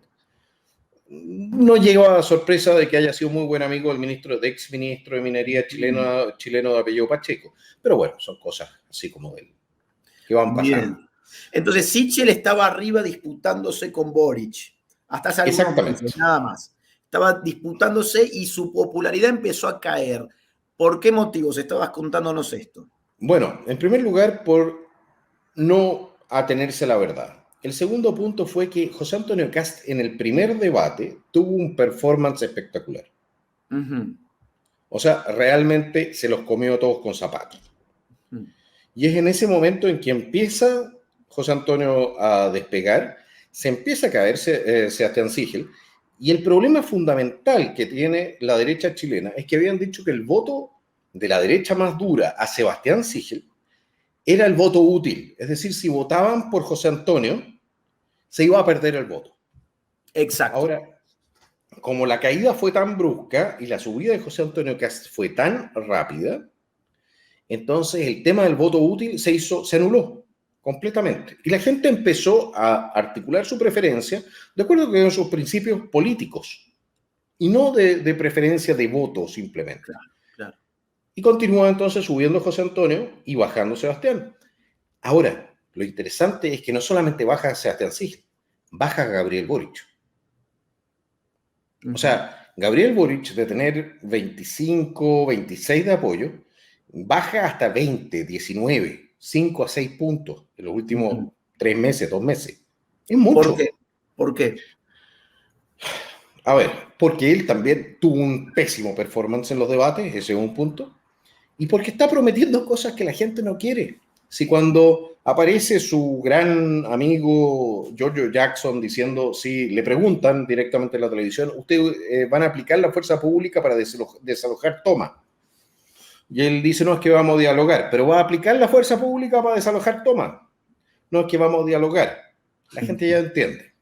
No lleva a sorpresa de que haya sido muy buen amigo del ex ministro de minería chileno de apellido Pacheco. Pero bueno, son cosas así como de él, que van pasando. Bien. Entonces, Sichel estaba arriba disputándose con Boric, hasta hace algunos Exactamente. meses, nada más. Estaba disputándose y su popularidad empezó a caer. ¿Por qué motivos? Estabas contándonos esto. Bueno, en primer lugar, por no atenerse a la verdad. El segundo punto fue que José Antonio Kast en el primer debate tuvo un performance espectacular. Uh-huh. O sea, realmente se los comió todos con zapatos. Uh-huh. Y es en ese momento en que empieza José Antonio a despegar, se empieza a caer Sebastián Sichel, Y el problema fundamental que tiene la derecha chilena es que habían dicho que el voto de la derecha más dura a Sebastián Sichel era el voto útil. Es decir, si votaban por José Antonio, se iba a perder el voto. Exacto. Ahora, como la caída fue tan brusca y la subida de José Antonio Kast fue tan rápida, entonces el tema del voto útil se anuló completamente. Y la gente empezó a articular su preferencia de acuerdo con sus principios políticos y no de preferencia de voto simplemente. Claro, claro. Y continúa entonces subiendo José Antonio y bajando Sebastián. Ahora, lo interesante es que no solamente baja Sebastián Sichel, baja Gabriel Boric. O sea, Gabriel Boric de tener 25, 26 de apoyo, baja hasta 20, 19, 5 a 6 puntos en los últimos 3 meses, 2 meses. Es mucho. ¿Por qué? ¿Por qué? A ver, porque él también tuvo un pésimo performance en los debates, ese es un punto, y porque está prometiendo cosas que la gente no quiere. Si cuando aparece su gran amigo Giorgio Jackson diciendo, si le preguntan directamente en la televisión, ¿ustedes van a aplicar la fuerza pública para desalojar Toma? Y él dice, no, es que vamos a dialogar, pero ¿va a aplicar la fuerza pública para desalojar Toma? No, es que vamos a dialogar. La gente ya entiende.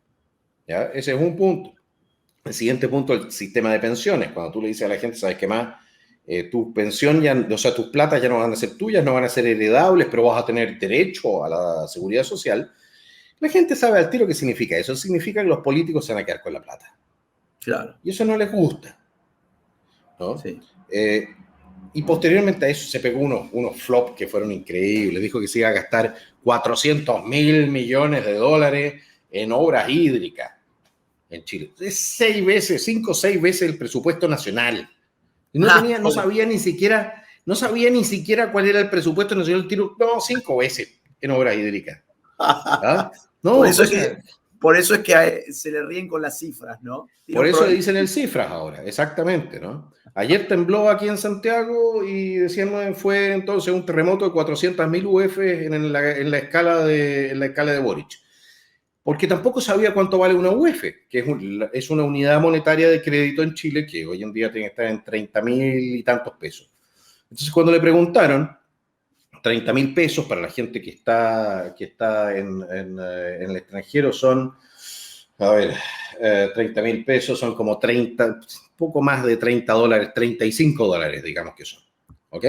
¿Ya? Ese es un punto. El siguiente punto, el sistema de pensiones. Cuando tú le dices a la gente, ¿sabes qué más? Tu pensión, o sea, tus platas ya no van a ser tuyas, no van a ser heredables, pero vas a tener derecho a la seguridad social. La gente sabe al tiro qué significa eso. Significa que los políticos se van a quedar con la plata. Claro. Y eso no les gusta, ¿no? Sí. Y posteriormente a eso se pegó unos flops que fueron increíbles. Dijo que se iba a gastar 400.000 millones de dólares en obras hídricas en Chile. Es 6 veces, 5 o 6 veces el presupuesto nacional. Y no sabía ni siquiera cuál era el presupuesto nacional. Tiro, no, 5 veces en obras hídricas. ¿Ah? No, por eso es que se le ríen con las cifras, ¿no? Por eso le dicen el cifras ahora, exactamente, ¿no? Ayer tembló aquí en Santiago y decían fue entonces un terremoto de 400.000 UF en la escala de Boric. Porque tampoco sabía cuánto vale una UF, que es una unidad monetaria de crédito en Chile que hoy en día tiene que estar en 30.000 y tantos pesos. Entonces, cuando le preguntaron, 30.000 pesos para la gente que está en el extranjero son, a ver, 30.000 pesos son como 30, poco más de 30 dólares, 35 dólares, digamos que son. ¿Ok?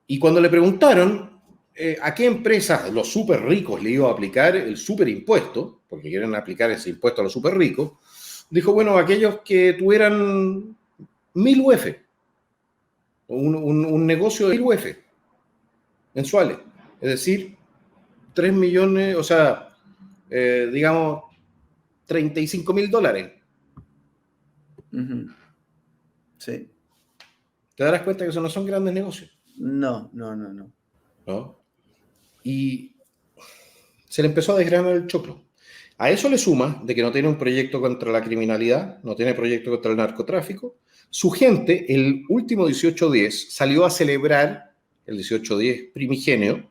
Y cuando le preguntaron a qué empresas los súper ricos le iba a aplicar el súper impuesto, porque quieren aplicar ese impuesto a los súper ricos, dijo, bueno, aquellos que tuvieran 1.000 UF, un negocio de 1.000 UF mensuales, es decir, 3 millones, o sea, digamos, 35.000 dólares. Sí. ¿Te darás cuenta que eso no son grandes negocios? No. ¿No? Y se le empezó a desgranar el choclo. A eso le suma de que no tiene un proyecto contra la criminalidad, no tiene proyecto contra el narcotráfico. Su gente, el último 18-10, salió a celebrar el 18-10 primigenio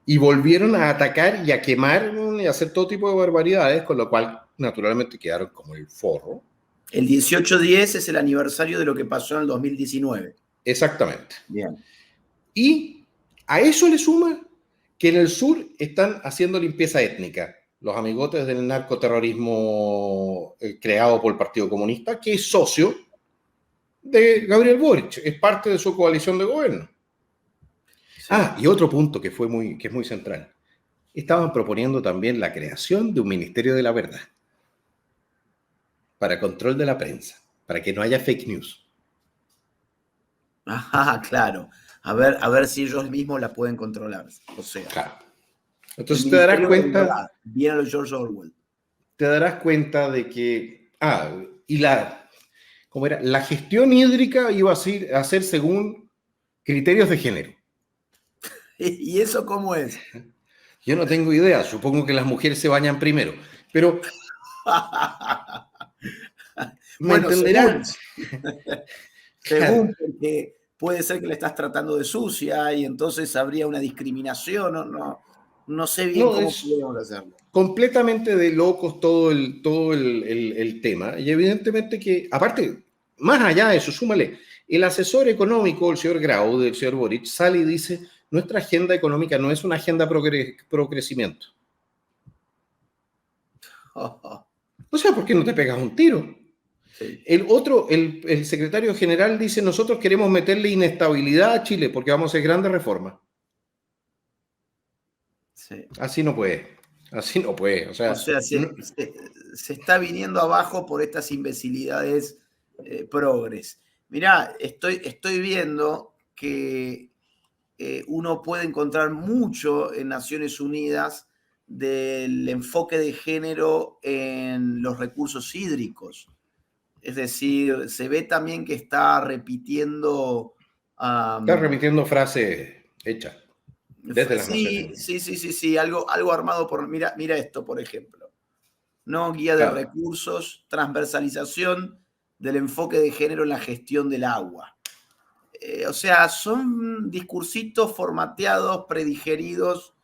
y volvieron a atacar y a quemar y a hacer todo tipo de barbaridades, con lo cual naturalmente quedaron como el forro. El 18-10 es el aniversario de lo que pasó en el 2019. Exactamente. Bien. Y a eso le suma que en el sur están haciendo limpieza étnica. Los amigotes del narcoterrorismo creado por el Partido Comunista, que es socio de Gabriel Boric, es parte de su coalición de gobierno. Sí. Y otro punto que es muy central. Estaban proponiendo también la creación de un Ministerio de la Verdad para control de la prensa, para que no haya fake news. Ajá, claro. A ver si ellos mismos la pueden controlar. O sea. Claro. Entonces te darás cuenta. Bien a los George Orwell. Te darás cuenta de que. ¿Cómo era? La gestión hídrica iba a ser según criterios de género. ¿Y eso cómo es? Yo no tengo idea. Supongo que las mujeres se bañan primero. Pero. ¿Me entenderán? Según, porque puede ser que le estás tratando de sucia y entonces habría una discriminación. No sé bien cómo podemos hacerlo. completamente de locos todo el tema. Y evidentemente que, aparte, más allá de eso, súmale, el asesor económico, el señor Grau, del señor Boric, sale y dice, nuestra agenda económica no es una agenda pro crecimiento. O sea, ¿por qué no te pegas un tiro? Sí. El secretario general dice, nosotros queremos meterle inestabilidad a Chile porque vamos a hacer grandes reformas. Sí. Así no puede. Así no puede. O sea, se está viniendo abajo por estas imbecilidades progres. Mirá, estoy viendo que uno puede encontrar mucho en Naciones Unidas del enfoque de género en los recursos hídricos. Es decir, se ve también que está repitiendo... está repitiendo frases hechas desde las Naciones sí, Unidas. sí, sí, sí, sí, algo armado por... Mira esto, por ejemplo. ¿No? Guía de Claro. recursos, transversalización del enfoque de género en la gestión del agua. O sea, son discursitos formateados, predigeridos,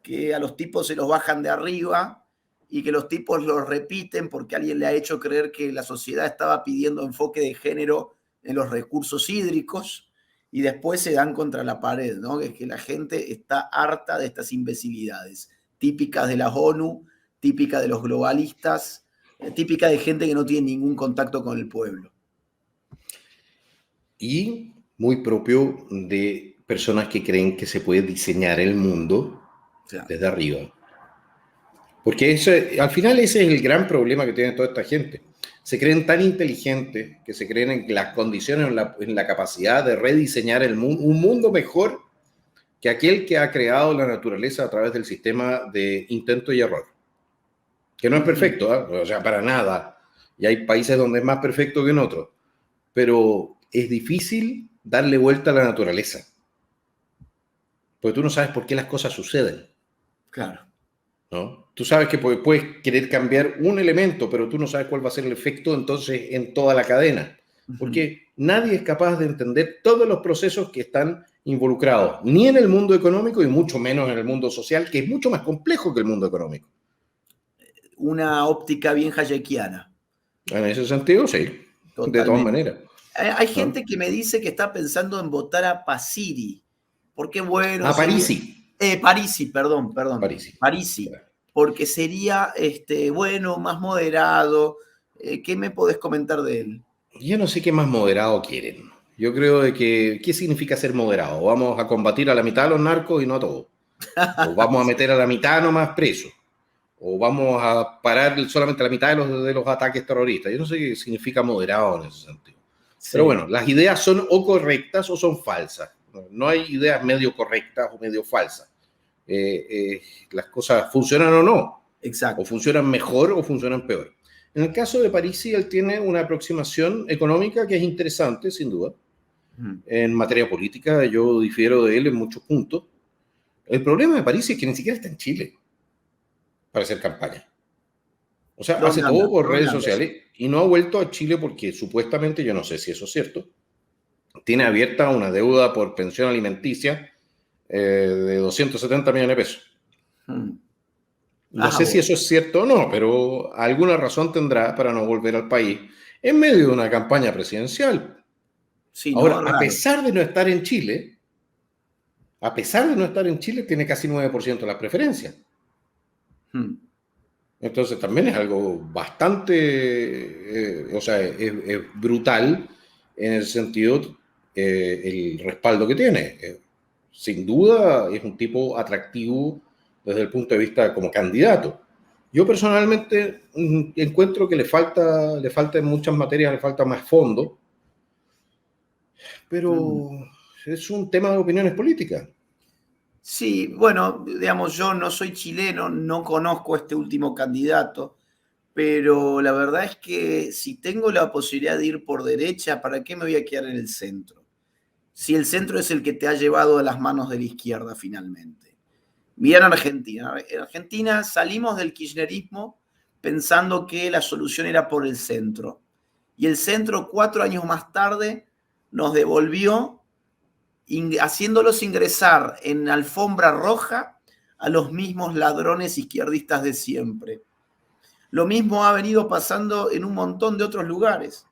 que a los tipos se los bajan de arriba y que los tipos los repiten porque alguien le ha hecho creer que la sociedad estaba pidiendo enfoque de género en los recursos hídricos y después se dan contra la pared, ¿no? Es que la gente está harta de estas imbecilidades, típicas de las ONU, típicas de los globalistas, típica de gente que no tiene ningún contacto con el pueblo. Y muy propio de personas que creen que se puede diseñar el mundo desde arriba. Porque al final ese es el gran problema que tiene toda esta gente. Se creen tan inteligentes que se creen en las condiciones, en la capacidad de rediseñar un mundo mejor que aquel que ha creado la naturaleza a través del sistema de intento y error. Que no es perfecto, ¿eh? O sea, para nada. Y hay países donde es más perfecto que en otros. Pero es difícil darle vuelta a la naturaleza. Porque tú no sabes por qué las cosas suceden. Claro. ¿No? Tú sabes que puedes querer cambiar un elemento, pero tú no sabes cuál va a ser el efecto entonces en toda la cadena. Porque nadie es capaz de entender todos los procesos que están involucrados, ni en el mundo económico y mucho menos en el mundo social, que es mucho más complejo que el mundo económico. Una óptica bien hayekiana. En ese sentido, sí. Totalmente. De todas maneras. Hay gente que me dice que está pensando en votar a Pasiri. Porque bueno... Parisi. Parisi, perdón. Parisi. Claro. Porque sería, bueno, más moderado. ¿Qué me podés comentar de él? Yo no sé qué más moderado quieren. Yo creo de que, ¿qué significa ser moderado? ¿Vamos a combatir a la mitad de los narcos y no a todos? ¿O vamos a meter a la mitad nomás presos? ¿O vamos a parar solamente la mitad de los ataques terroristas? Yo no sé qué significa moderado en ese sentido. Sí. Pero bueno, las ideas son o correctas o son falsas. No hay ideas medio correctas o medio falsas. Las cosas funcionan o no. Exacto. O funcionan mejor o funcionan peor. En el caso de Parisi, él tiene una aproximación económica que es interesante, sin duda. En materia política, yo difiero de él en muchos puntos. El problema de Parisi es que ni siquiera está en Chile para hacer campaña. O sea, hace todo por redes sociales y no ha vuelto a Chile porque supuestamente, yo no sé si eso es cierto, tiene abierta una deuda por pensión alimenticia de 270 millones de pesos. No sé si eso es cierto o no, pero alguna razón tendrá para no volver al país en medio de una campaña presidencial. Sí, ahora, a pesar de no estar en Chile, tiene casi 9% de las preferencias. Entonces también es algo bastante, o sea, es brutal en el sentido el respaldo que tiene. Sin duda es un tipo atractivo desde el punto de vista como candidato. Yo personalmente encuentro que le falta en muchas materias, le falta más fondo, pero es un tema de opiniones políticas. Sí, bueno, digamos, yo no soy chileno, no conozco a este último candidato, pero la verdad es que si tengo la posibilidad de ir por derecha, ¿para qué me voy a quedar en el centro? Si el centro es el que te ha llevado a las manos de la izquierda finalmente. Miren Argentina. En Argentina salimos del kirchnerismo pensando que la solución era por el centro. Y el centro 4 años más tarde nos devolvió haciéndolos ingresar en alfombra roja a los mismos ladrones izquierdistas de siempre. Lo mismo ha venido pasando en un montón de otros lugares,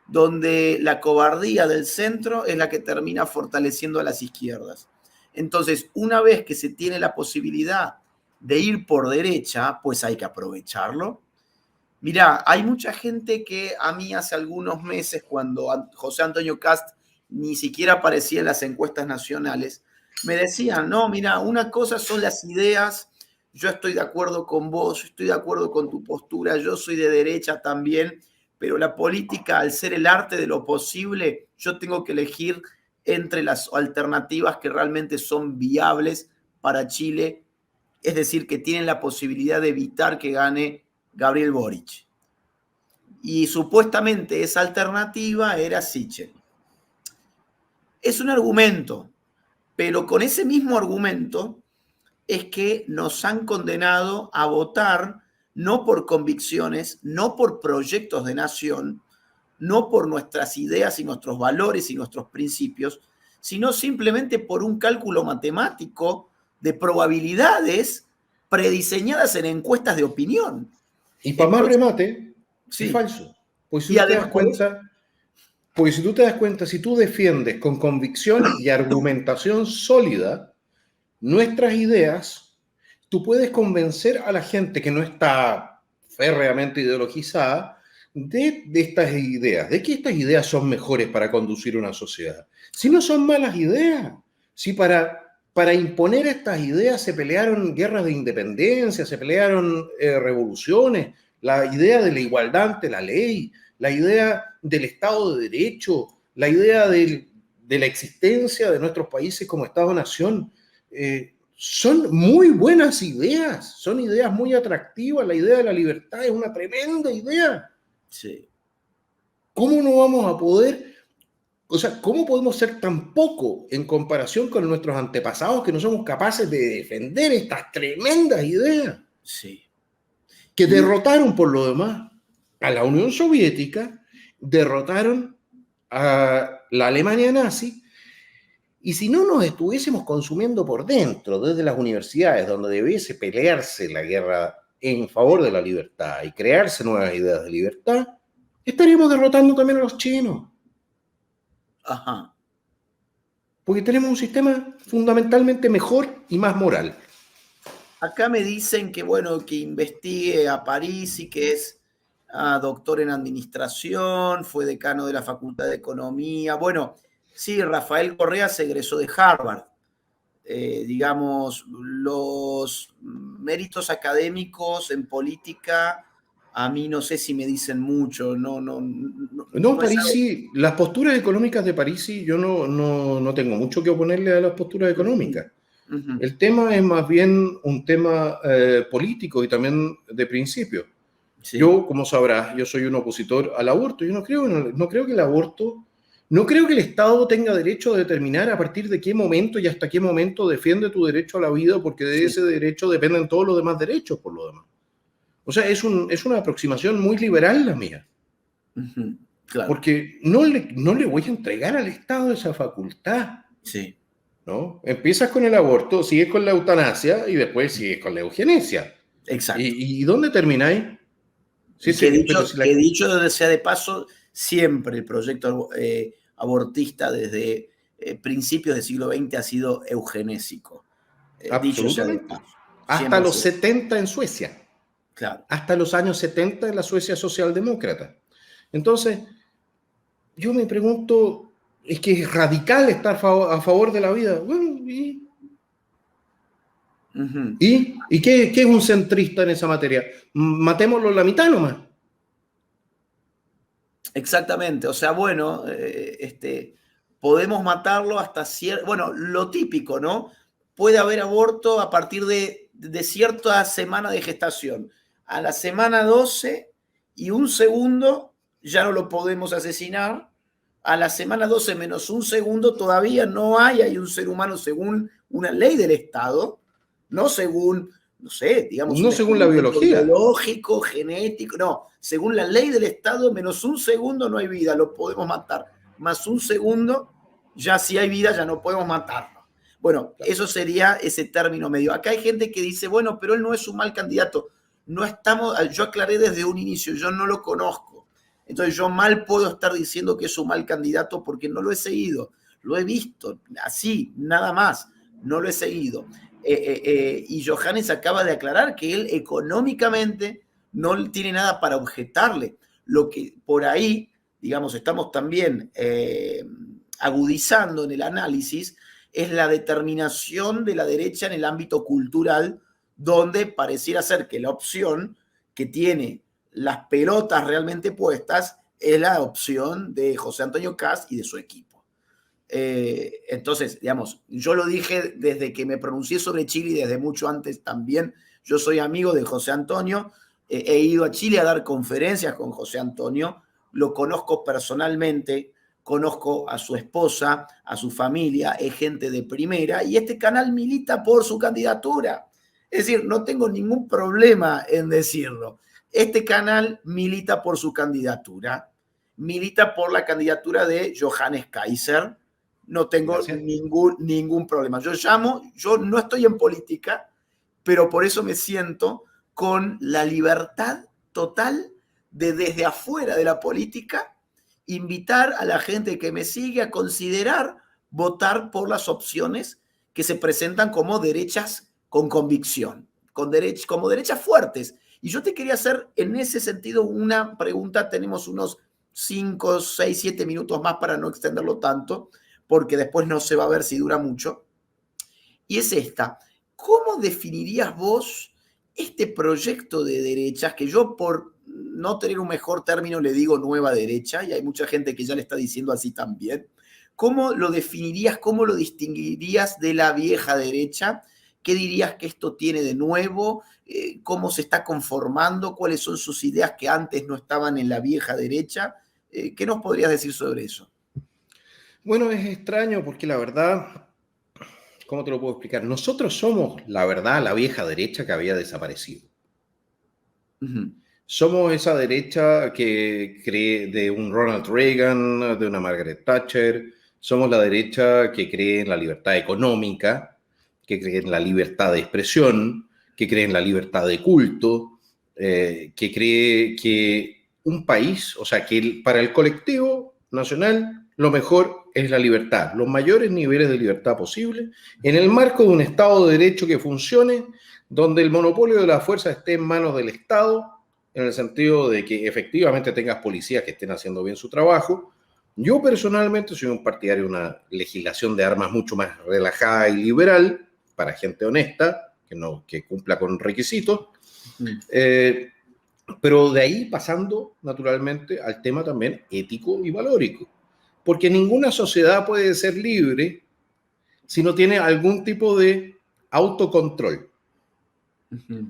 donde la cobardía del centro es la que termina fortaleciendo a las izquierdas. Entonces, una vez que se tiene la posibilidad de ir por derecha, pues hay que aprovecharlo. Mirá, hay mucha gente que a mí hace algunos meses, cuando José Antonio Kast ni siquiera aparecía en las encuestas nacionales, me decían, no, mira, una cosa son las ideas, yo estoy de acuerdo con vos, yo estoy de acuerdo con tu postura, yo soy de derecha también, pero la política, al ser el arte de lo posible, yo tengo que elegir entre las alternativas que realmente son viables para Chile, es decir, que tienen la posibilidad de evitar que gane Gabriel Boric. Y supuestamente esa alternativa era Sichel. Es un argumento, pero con ese mismo argumento es que nos han condenado a votar no por convicciones, no por proyectos de nación, no por nuestras ideas y nuestros valores y nuestros principios, sino simplemente por un cálculo matemático de probabilidades prediseñadas en encuestas de opinión. Y para más remate, sí, es falso. Pues si y tú te das además, cuenta, porque si tú te das cuenta, si tú defiendes con convicción y argumentación sólida nuestras ideas, tú puedes convencer a la gente que no está férreamente ideologizada de estas ideas, de que estas ideas son mejores para conducir una sociedad. Si no son malas ideas, si para imponer estas ideas se pelearon guerras de independencia, se pelearon revoluciones, la idea de la igualdad ante la ley, la idea del Estado de Derecho, la idea de la existencia de nuestros países como Estado-nación, son muy buenas ideas, son ideas muy atractivas. La idea de la libertad es una tremenda idea. Sí. ¿Cómo no vamos a poder, o sea, cómo podemos ser tan poco en comparación con nuestros antepasados que no somos capaces de defender estas tremendas ideas? Sí. Que derrotaron por lo demás a la Unión Soviética, derrotaron a la Alemania nazi. Y si no nos estuviésemos consumiendo por dentro, desde las universidades, donde debiese pelearse la guerra en favor de la libertad y crearse nuevas ideas de libertad, estaríamos derrotando también a los chinos. Ajá. Porque tenemos un sistema fundamentalmente mejor y más moral. Acá me dicen que, bueno, que investigue a Parisi, que es doctor en administración, fue decano de la Facultad de Economía. Bueno, sí, Rafael Correa se egresó de Harvard. Digamos, los méritos académicos en política, a mí no sé si me dicen mucho. No, Parisi, las posturas económicas de Parisi, yo no tengo mucho que oponerle a las posturas económicas. Uh-huh. El tema es más bien un tema político y también de principio. Sí. Yo, como sabrás, yo soy un opositor al aborto. Yo no creo que el aborto, no creo que el Estado tenga derecho a determinar a partir de qué momento y hasta qué momento defiende tu derecho a la vida, porque de ese derecho dependen todos los demás derechos, por lo demás. O sea, es una aproximación muy liberal la mía. Uh-huh. Claro. Porque no le voy a entregar al Estado esa facultad. Sí. ¿No? Empiezas con el aborto, sigues con la eutanasia y después sigues con la eugenesia. Exacto. ¿Y dónde termináis? Sí, que dicho sea de paso, siempre el proyecto abortista desde principios del siglo XX ha sido eugenésico. Absolutamente. Hasta los 70 en Suecia. Claro. Hasta los años 70 en la Suecia socialdemócrata. Entonces, yo me pregunto, es que es radical estar a favor de la vida. Bueno, ¿Y qué es un centrista en esa materia? Matémoslo la mitad nomás. Exactamente, o sea, bueno, podemos matarlo hasta cierto, bueno, lo típico, ¿no? Puede haber aborto a partir de cierta semana de gestación. A la semana 12 y un segundo ya no lo podemos asesinar. A la semana 12 menos un segundo todavía no hay un ser humano según una ley del Estado, no según, no sé, digamos... No según la biología. Biológico, genético, no. Según la ley del Estado, menos un segundo no hay vida, lo podemos matar. Más un segundo, ya si hay vida, ya no podemos matarlo. Bueno, eso sería ese término medio. Acá hay gente que dice, bueno, pero él no es un mal candidato. No estamos, yo aclaré desde un inicio, yo no lo conozco. Entonces yo mal puedo estar diciendo que es un mal candidato porque no lo he seguido. Lo he visto, así, nada más. No lo he seguido. Y Johannes acaba de aclarar que él económicamente no tiene nada para objetarle. Lo que por ahí, digamos, estamos también agudizando en el análisis es la determinación de la derecha en el ámbito cultural, donde pareciera ser que la opción que tiene las pelotas realmente puestas es la opción de José Antonio Caz y de su equipo. Entonces, digamos, yo lo dije desde que me pronuncié sobre Chile y desde mucho antes también. Yo soy amigo de José Antonio, he ido a Chile a dar conferencias con José Antonio, lo conozco personalmente, conozco a su esposa, a su familia, es gente de primera y este canal milita por su candidatura. Es decir, no tengo ningún problema en decirlo. Este canal milita por su candidatura, milita por la candidatura de Johannes Kaiser. No tengo ningún problema. Yo no estoy en política, pero por eso me siento con la libertad total de desde afuera de la política invitar a la gente que me sigue a considerar votar por las opciones que se presentan como derechas con convicción, como derechas fuertes. Y yo te quería hacer en ese sentido una pregunta, tenemos unos 5, 6, 7 minutos más para no extenderlo tanto, porque después no se va a ver si dura mucho. Y es esta, ¿cómo definirías vos este proyecto de derechas, que yo por no tener un mejor término le digo nueva derecha, y hay mucha gente que ya le está diciendo así también? ¿Cómo lo definirías, cómo lo distinguirías de la vieja derecha? ¿Qué dirías que esto tiene de nuevo? ¿Cómo se está conformando? ¿Cuáles son sus ideas que antes no estaban en la vieja derecha? ¿Qué nos podrías decir sobre eso? Bueno, es extraño porque la verdad, ¿cómo te lo puedo explicar? Nosotros somos, la verdad, la vieja derecha que había desaparecido. Uh-huh. Somos esa derecha que cree de un Ronald Reagan, de una Margaret Thatcher. Somos la derecha que cree en la libertad económica, que cree en la libertad de expresión, que cree en la libertad de culto, que cree que un país, o sea, que para el colectivo nacional lo mejor es la libertad, los mayores niveles de libertad posible, en el marco de un Estado de Derecho que funcione, donde el monopolio de la fuerza esté en manos del Estado, en el sentido de que efectivamente tengas policías que estén haciendo bien su trabajo. Yo personalmente soy un partidario de una legislación de armas mucho más relajada y liberal, para gente honesta, que cumpla con requisitos, pero de ahí pasando naturalmente al tema también ético y valórico. Porque ninguna sociedad puede ser libre si no tiene algún tipo de autocontrol. Uh-huh.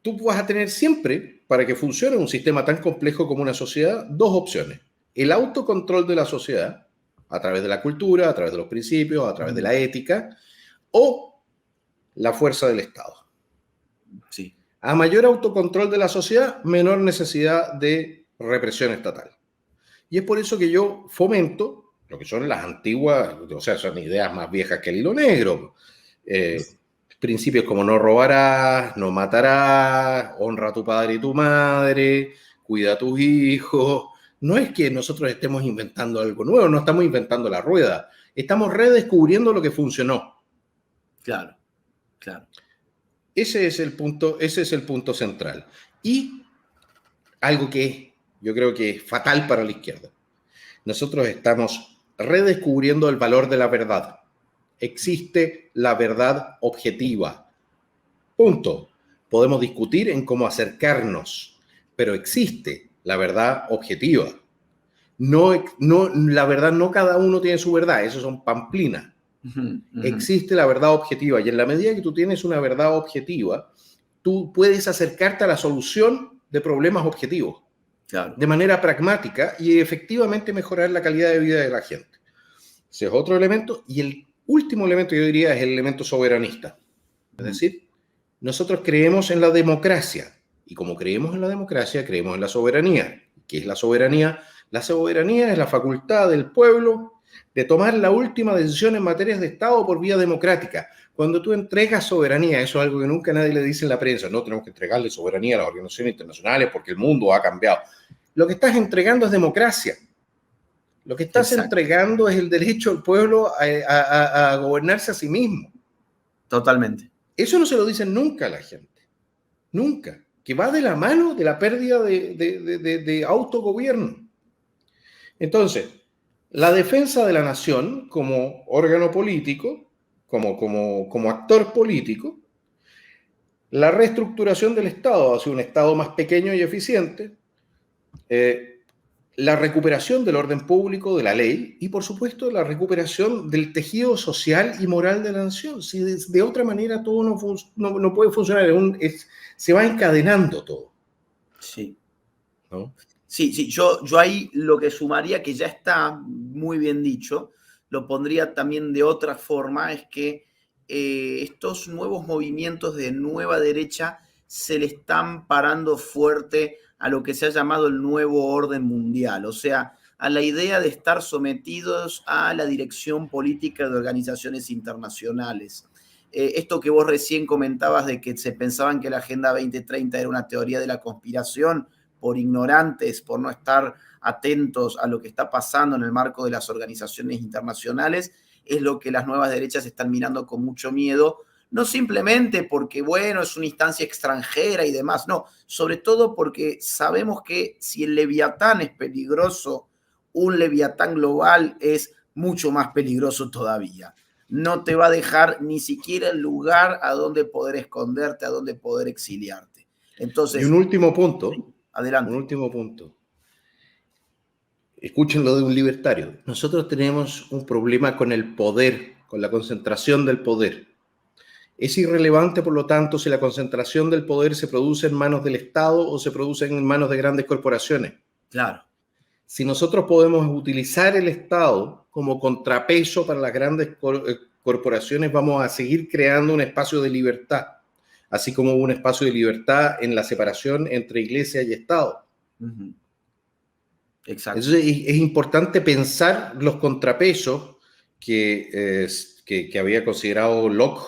Tú vas a tener siempre, para que funcione un sistema tan complejo como una sociedad, dos opciones. El autocontrol de la sociedad, a través de la cultura, a través de los principios, a través de la ética, o la fuerza del Estado. Sí. A mayor autocontrol de la sociedad, menor necesidad de represión estatal. Y es por eso que yo fomento lo que son las antiguas, o sea, son ideas más viejas que el hilo negro. Principios como no robarás, no matarás, honra a tu padre y tu madre, cuida a tus hijos. No es que nosotros estemos inventando algo nuevo, no estamos inventando la rueda. Estamos redescubriendo lo que funcionó. Claro, claro. Ese es el punto central. Y algo que yo creo que es fatal para la izquierda. Nosotros estamos redescubriendo el valor de la verdad. Existe la verdad objetiva. Punto. Podemos discutir en cómo acercarnos, pero existe la verdad objetiva. La verdad, no cada uno tiene su verdad, eso son pamplinas. Uh-huh. Existe la verdad objetiva y en la medida que tú tienes una verdad objetiva, tú puedes acercarte a la solución de problemas objetivos. Claro. De manera pragmática y efectivamente mejorar la calidad de vida de la gente. Ese es otro elemento. Y el último elemento, yo diría, es el elemento soberanista. Es decir, nosotros creemos en la democracia. Y como creemos en la democracia, creemos en la soberanía. ¿Qué es la soberanía? La soberanía es la facultad del pueblo de tomar la última decisión en materias de Estado por vía democrática. Cuando tú entregas soberanía, eso es algo que nunca nadie le dice en la prensa, no tenemos que entregarle soberanía a las organizaciones internacionales porque el mundo ha cambiado. Lo que estás entregando es democracia. Lo que estás entregando es el derecho del pueblo a gobernarse a sí mismo. Totalmente. Eso no se lo dicen nunca a la gente. Nunca. Que va de la mano de la pérdida de autogobierno. Entonces, la defensa de la nación como órgano político, como actor político, la reestructuración del Estado hacia un Estado más pequeño y eficiente, la recuperación del orden público, de la ley, y por supuesto la recuperación del tejido social y moral de la nación. Si de otra manera todo no puede funcionar, se va encadenando todo. Sí. ¿No? Sí, yo ahí lo que sumaría, que ya está muy bien dicho, lo pondría también de otra forma, es que estos nuevos movimientos de nueva derecha se le están parando fuerte a lo que se ha llamado el nuevo orden mundial, o sea, a la idea de estar sometidos a la dirección política de organizaciones internacionales. Esto que vos recién comentabas de que se pensaban que la Agenda 2030 era una teoría de la conspiración, por ignorantes, por no estar atentos a lo que está pasando en el marco de las organizaciones internacionales, es lo que las nuevas derechas están mirando con mucho miedo, no simplemente porque, bueno, es una instancia extranjera y demás, no, sobre todo porque sabemos que si el Leviatán es peligroso, un Leviatán global es mucho más peligroso todavía. No te va a dejar ni siquiera el lugar a donde poder esconderte, a donde poder exiliarte. Entonces, y un último punto. Adelante. Un último punto. Escúchenlo de un libertario. Nosotros tenemos un problema con el poder, con la concentración del poder. Es irrelevante, por lo tanto, si la concentración del poder se produce en manos del Estado o se produce en manos de grandes corporaciones. Claro. Si nosotros podemos utilizar el Estado como contrapeso para las grandes corporaciones, vamos a seguir creando un espacio de libertad, así como hubo un espacio de libertad en la separación entre iglesia y Estado. Uh-huh. Exacto. Entonces es importante pensar los contrapesos que había considerado Locke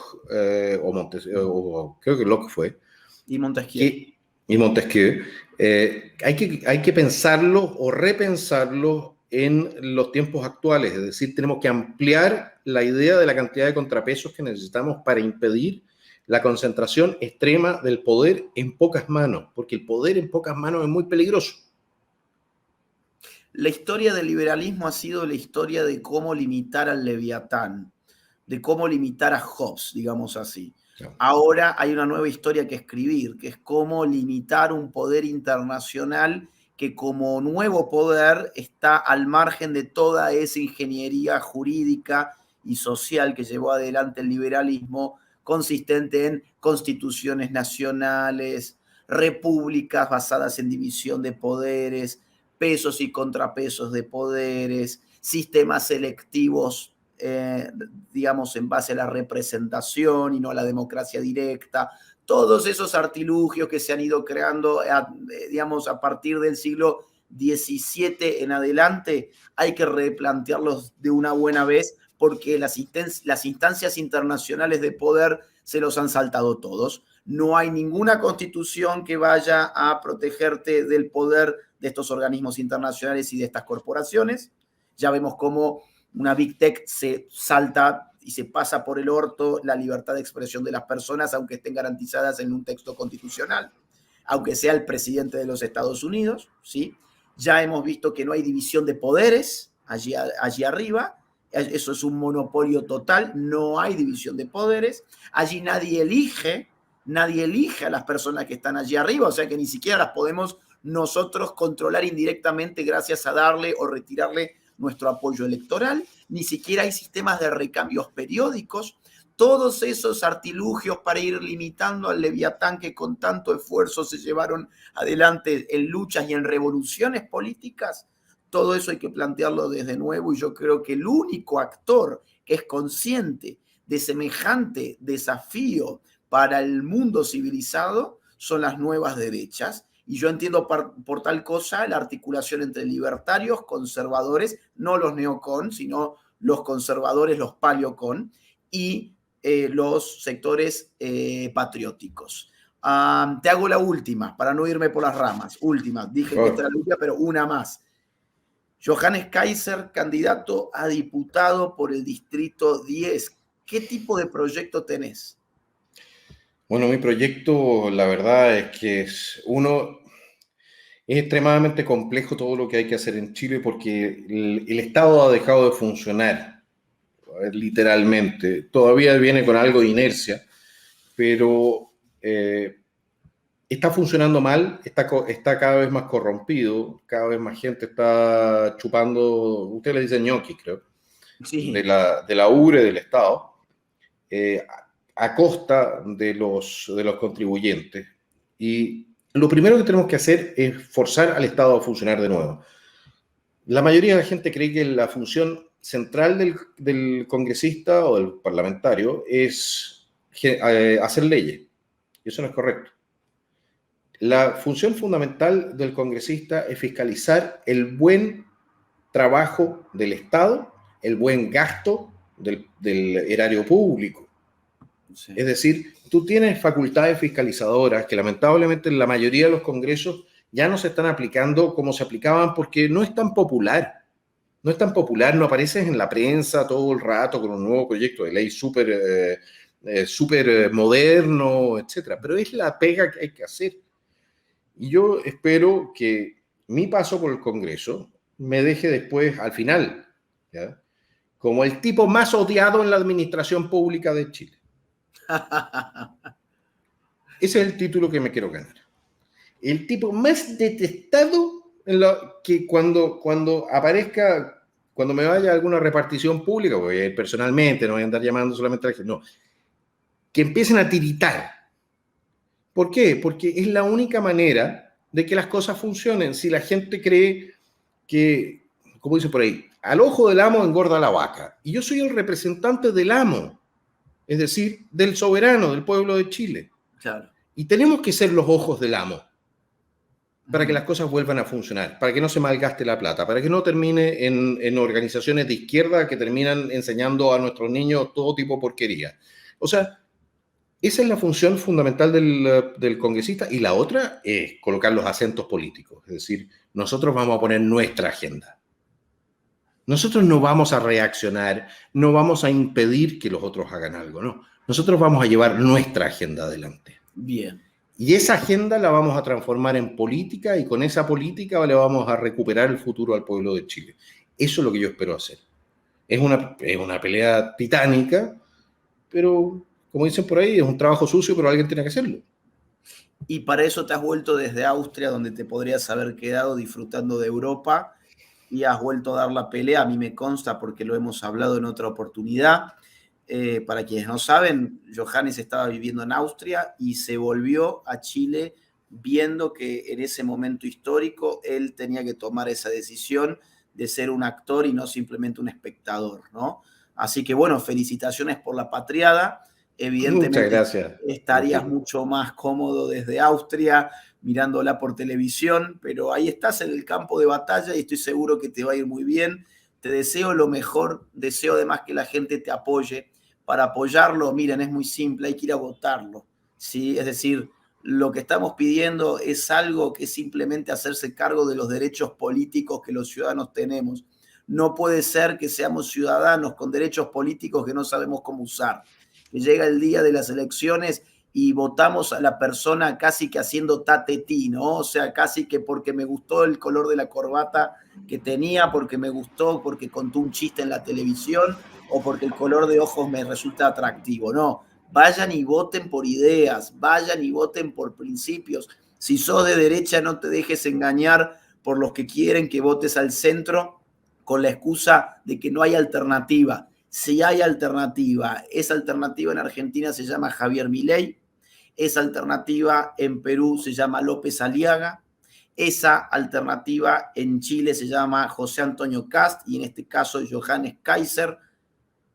o Montesquieu, creo que Locke fue. Y Montesquieu. Y Montesquieu. Hay que pensarlos o repensarlos en los tiempos actuales. Es decir, tenemos que ampliar la idea de la cantidad de contrapesos que necesitamos para impedir la concentración extrema del poder en pocas manos, porque el poder en pocas manos es muy peligroso. La historia del liberalismo ha sido la historia de cómo limitar al Leviatán, de cómo limitar a Hobbes, digamos así. Claro. Ahora hay una nueva historia que escribir, que es cómo limitar un poder internacional que como nuevo poder está al margen de toda esa ingeniería jurídica y social que llevó adelante el liberalismo, consistente en constituciones nacionales, repúblicas basadas en división de poderes, pesos y contrapesos de poderes, sistemas selectivos, digamos, en base a la representación y no a la democracia directa. Todos esos artilugios que se han ido creando, digamos, a partir del siglo XVII en adelante, hay que replantearlos de una buena vez porque las instancias internacionales de poder se los han saltado todos. No hay ninguna constitución que vaya a protegerte del poder de estos organismos internacionales y de estas corporaciones. Ya vemos cómo una Big Tech se salta y se pasa por el orto la libertad de expresión de las personas, aunque estén garantizadas en un texto constitucional, aunque sea el presidente de los Estados Unidos, ¿sí? Ya hemos visto que no hay división de poderes allí arriba, eso es un monopolio total, no hay división de poderes, allí nadie elige a las personas que están allí arriba, o sea que ni siquiera las podemos nosotros controlar indirectamente gracias a darle o retirarle nuestro apoyo electoral, ni siquiera hay sistemas de recambios periódicos, todos esos artilugios para ir limitando al Leviatán que con tanto esfuerzo se llevaron adelante en luchas y en revoluciones políticas, todo eso hay que plantearlo desde nuevo y yo creo que el único actor que es consciente de semejante desafío para el mundo civilizado son las nuevas derechas y yo entiendo por tal cosa la articulación entre libertarios, conservadores, no los neocon, sino los conservadores, los paleocon, y los sectores patrióticos. Te hago la última, para no irme por las ramas. Última, dije que esta era la última, pero una más. Johannes Kaiser, candidato a diputado por el Distrito 10. ¿Qué tipo de proyecto tenés? Bueno, mi proyecto, la verdad es que es extremadamente complejo todo lo que hay que hacer en Chile porque el Estado ha dejado de funcionar, literalmente. Todavía viene con algo de inercia, pero está funcionando mal, está cada vez más corrompido, cada vez más gente está chupando, usted le dice ñoqui, creo, Sí. de la ubre del Estado, a costa de los contribuyentes. Y lo primero que tenemos que hacer es forzar al Estado a funcionar de nuevo. La mayoría de la gente cree que la función central del congresista o del parlamentario es hacer leyes. Y eso no es correcto. La función fundamental del congresista es fiscalizar el buen trabajo del Estado, el buen gasto del erario público. Sí. Es decir, tú tienes facultades fiscalizadoras que lamentablemente en la mayoría de los congresos ya no se están aplicando como se aplicaban porque no es tan popular. No es tan popular, no apareces en la prensa todo el rato con un nuevo proyecto de ley súper moderno, etc. Pero es la pega que hay que hacer. Y yo espero que mi paso por el Congreso me deje después, al final, ¿ya?, como el tipo más odiado en la administración pública de Chile. Ese es el título que me quiero ganar. El tipo más detestado que cuando aparezca, cuando me vaya a alguna repartición pública, voy a ir personalmente, no voy a andar llamando solamente a la gente, no, que empiecen a tiritar. ¿Por qué? Porque es la única manera de que las cosas funcionen. Si la gente cree que, como dice por ahí, al ojo del amo engorda la vaca. Y yo soy el representante del amo, es decir, del soberano, del pueblo de Chile. Claro. Y tenemos que ser los ojos del amo para que las cosas vuelvan a funcionar, para que no se malgaste la plata, para que no termine en organizaciones de izquierda que terminan enseñando a nuestros niños todo tipo de porquería. O sea, esa es la función fundamental del congresista, y la otra es colocar los acentos políticos. Es decir, nosotros vamos a poner nuestra agenda. Nosotros no vamos a reaccionar, no vamos a impedir que los otros hagan algo, no. Nosotros vamos a llevar nuestra agenda adelante. Bien. Y esa agenda la vamos a transformar en política, y con esa política le vamos a recuperar el futuro al pueblo de Chile. Eso es lo que yo espero hacer. Es una pelea titánica, pero como dicen por ahí, es un trabajo sucio, pero alguien tiene que hacerlo. Y para eso te has vuelto desde Austria, donde te podrías haber quedado disfrutando de Europa, y has vuelto a dar la pelea. A mí me consta porque lo hemos hablado en otra oportunidad. Para quienes no saben, Johannes estaba viviendo en Austria y se volvió a Chile viendo que en ese momento histórico él tenía que tomar esa decisión de ser un actor y no simplemente un espectador, ¿no? Así que bueno, felicitaciones por la patriada. Evidentemente, muchas gracias. Estarías mucho más cómodo desde Austria mirándola por televisión, pero ahí estás en el campo de batalla y estoy seguro que te va a ir muy bien. Te deseo lo mejor, deseo además que la gente te apoye. Para apoyarlo, miren, es muy simple, hay que ir a votarlo, ¿sí? Es decir, lo que estamos pidiendo es algo que es simplemente hacerse cargo de los derechos políticos que los ciudadanos tenemos. No puede ser que seamos ciudadanos con derechos políticos que no sabemos cómo usar. Que llega el día de las elecciones y votamos a la persona casi que haciendo tatetí, ¿no? O sea, casi que porque me gustó el color de la corbata que tenía, porque me gustó, porque contó un chiste en la televisión, o porque el color de ojos me resulta atractivo. No, vayan y voten por ideas, vayan y voten por principios. Si sos de derecha, no te dejes engañar por los que quieren que votes al centro con la excusa de que no hay alternativa. Si hay alternativa, esa alternativa en Argentina se llama Javier Milei, esa alternativa en Perú se llama López Aliaga, esa alternativa en Chile se llama José Antonio Kast, y en este caso Johannes Kaiser.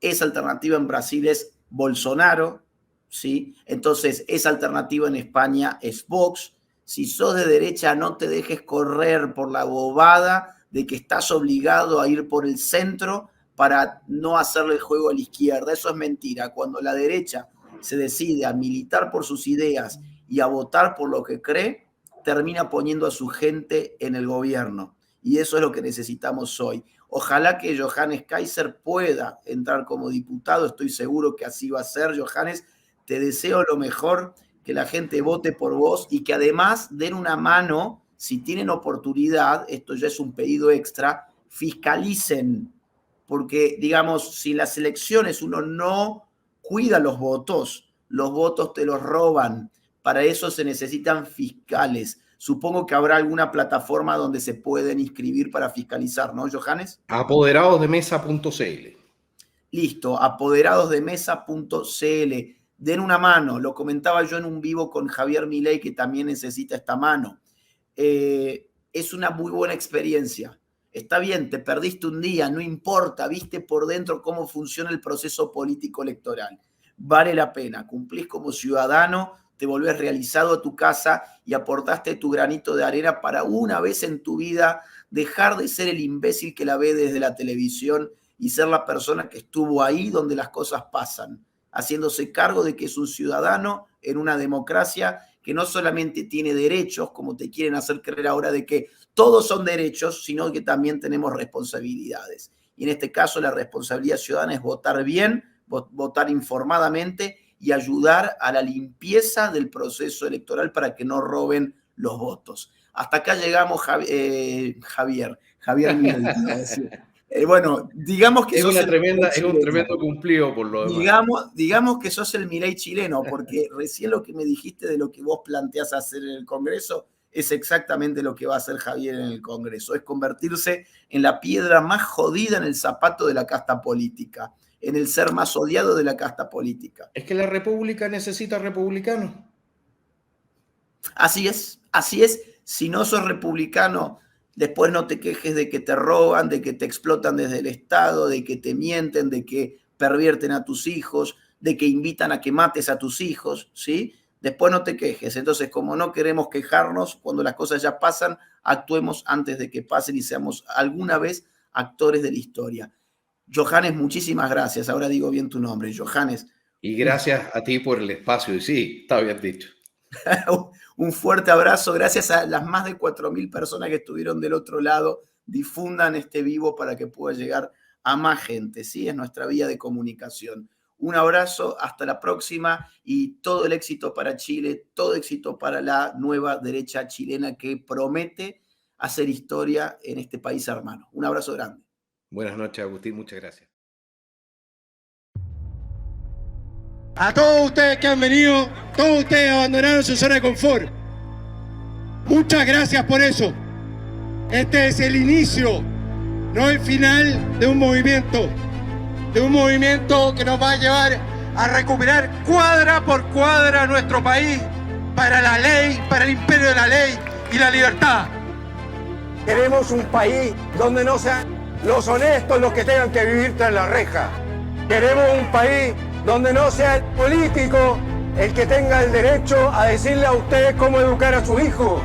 Esa alternativa en Brasil es Bolsonaro, ¿sí? Entonces, esa alternativa en España es Vox, Si sos de derecha, no te dejes correr por la bobada de que estás obligado a ir por el centro para no hacerle el juego a la izquierda. Eso es mentira. Cuando la derecha se decide a militar por sus ideas y a votar por lo que cree, termina poniendo a su gente en el gobierno. Y eso es lo que necesitamos hoy. Ojalá que Johannes Kaiser pueda entrar como diputado. Estoy seguro que así va a ser. Johannes, te deseo lo mejor, que la gente vote por vos y que además den una mano, si tienen oportunidad, esto ya es un pedido extra, fiscalicen. Porque, digamos, si en las elecciones uno no cuida los votos te los roban. Para eso se necesitan fiscales. Supongo que habrá alguna plataforma donde se pueden inscribir para fiscalizar, ¿no, Johannes? Apoderadosdemesa.cl. Listo, apoderadosdemesa.cl. Den una mano. Lo comentaba yo en un vivo con Javier Milei, que también necesita esta mano. Es una muy buena experiencia. Está bien, te perdiste un día, no importa, viste por dentro cómo funciona el proceso político electoral. Vale la pena, cumplís como ciudadano, te volvés realizado a tu casa y aportaste tu granito de arena para una vez en tu vida dejar de ser el imbécil que la ve desde la televisión y ser la persona que estuvo ahí donde las cosas pasan, haciéndose cargo de que es un ciudadano en una democracia que no solamente tiene derechos, como te quieren hacer creer ahora de que todos son derechos, sino que también tenemos responsabilidades. Y en este caso la responsabilidad ciudadana es votar bien, votar informadamente y ayudar a la limpieza del proceso electoral para que no roben los votos. Hasta acá llegamos, Javier Milei, te iba a decir. Bueno, digamos que es un tremendo cumplido por lo demás. Digamos que sos el Milei chileno, porque recién lo que me dijiste de lo que vos planteás hacer en el Congreso es exactamente lo que va a hacer Javier en el Congreso. Es convertirse en la piedra más jodida en el zapato de la casta política, en el ser más odiado de la casta política. Es que la República necesita republicanos. Así es, así es. Si no sos republicano, después no te quejes de que te roban, de que te explotan desde el Estado, de que te mienten, de que pervierten a tus hijos, de que invitan a que mates a tus hijos, ¿sí? Después no te quejes. Entonces, como no queremos quejarnos, cuando las cosas ya pasan, actuemos antes de que pasen y seamos alguna vez actores de la historia. Johannes, muchísimas gracias. Ahora digo bien tu nombre, Johannes. Y gracias a ti por el espacio. Y sí, está bien dicho. Un fuerte abrazo. Gracias a las más de 4.000 personas que estuvieron del otro lado. Difundan este vivo para que pueda llegar a más gente. ¿Sí? Es nuestra vía de comunicación. Un abrazo, hasta la próxima y todo el éxito para Chile, todo éxito para la nueva derecha chilena que promete hacer historia en este país hermano. Un abrazo grande. Buenas noches, Agustín. Muchas gracias. A todos ustedes que han venido, todos ustedes abandonaron su zona de confort. Muchas gracias por eso. Este es el inicio, no el final de un movimiento que nos va a llevar a recuperar cuadra por cuadra nuestro país para la ley, para el imperio de la ley y la libertad. Queremos un país donde no sean los honestos los que tengan que vivir tras la reja. Queremos un país donde no sea el político el que tenga el derecho a decirle a ustedes cómo educar a su hijo.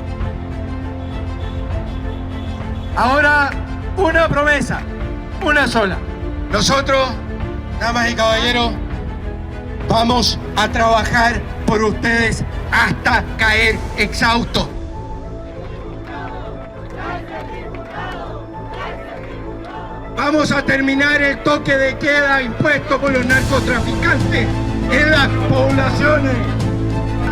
Ahora, una promesa, una sola. Nosotros, damas y caballeros, vamos a trabajar por ustedes hasta caer exhaustos. Vamos a terminar el toque de queda impuesto por los narcotraficantes en las poblaciones.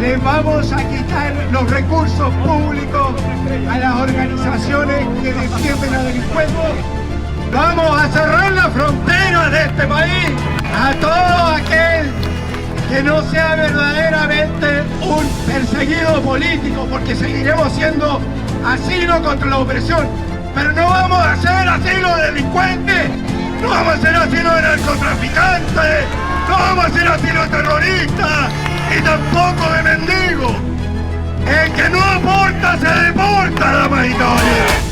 Les vamos a quitar los recursos públicos a las organizaciones que defienden a delincuentes. Vamos a cerrar las fronteras de este país a todo aquel que no sea verdaderamente un perseguido político, porque seguiremos siendo asilo contra la opresión. Pero no vamos a hacer asilo de delincuentes, no vamos a hacer asilo de narcotraficantes, no vamos a hacer asilo de terroristas y tampoco de mendigos. El que no aporta se deporta, damas y caballeros.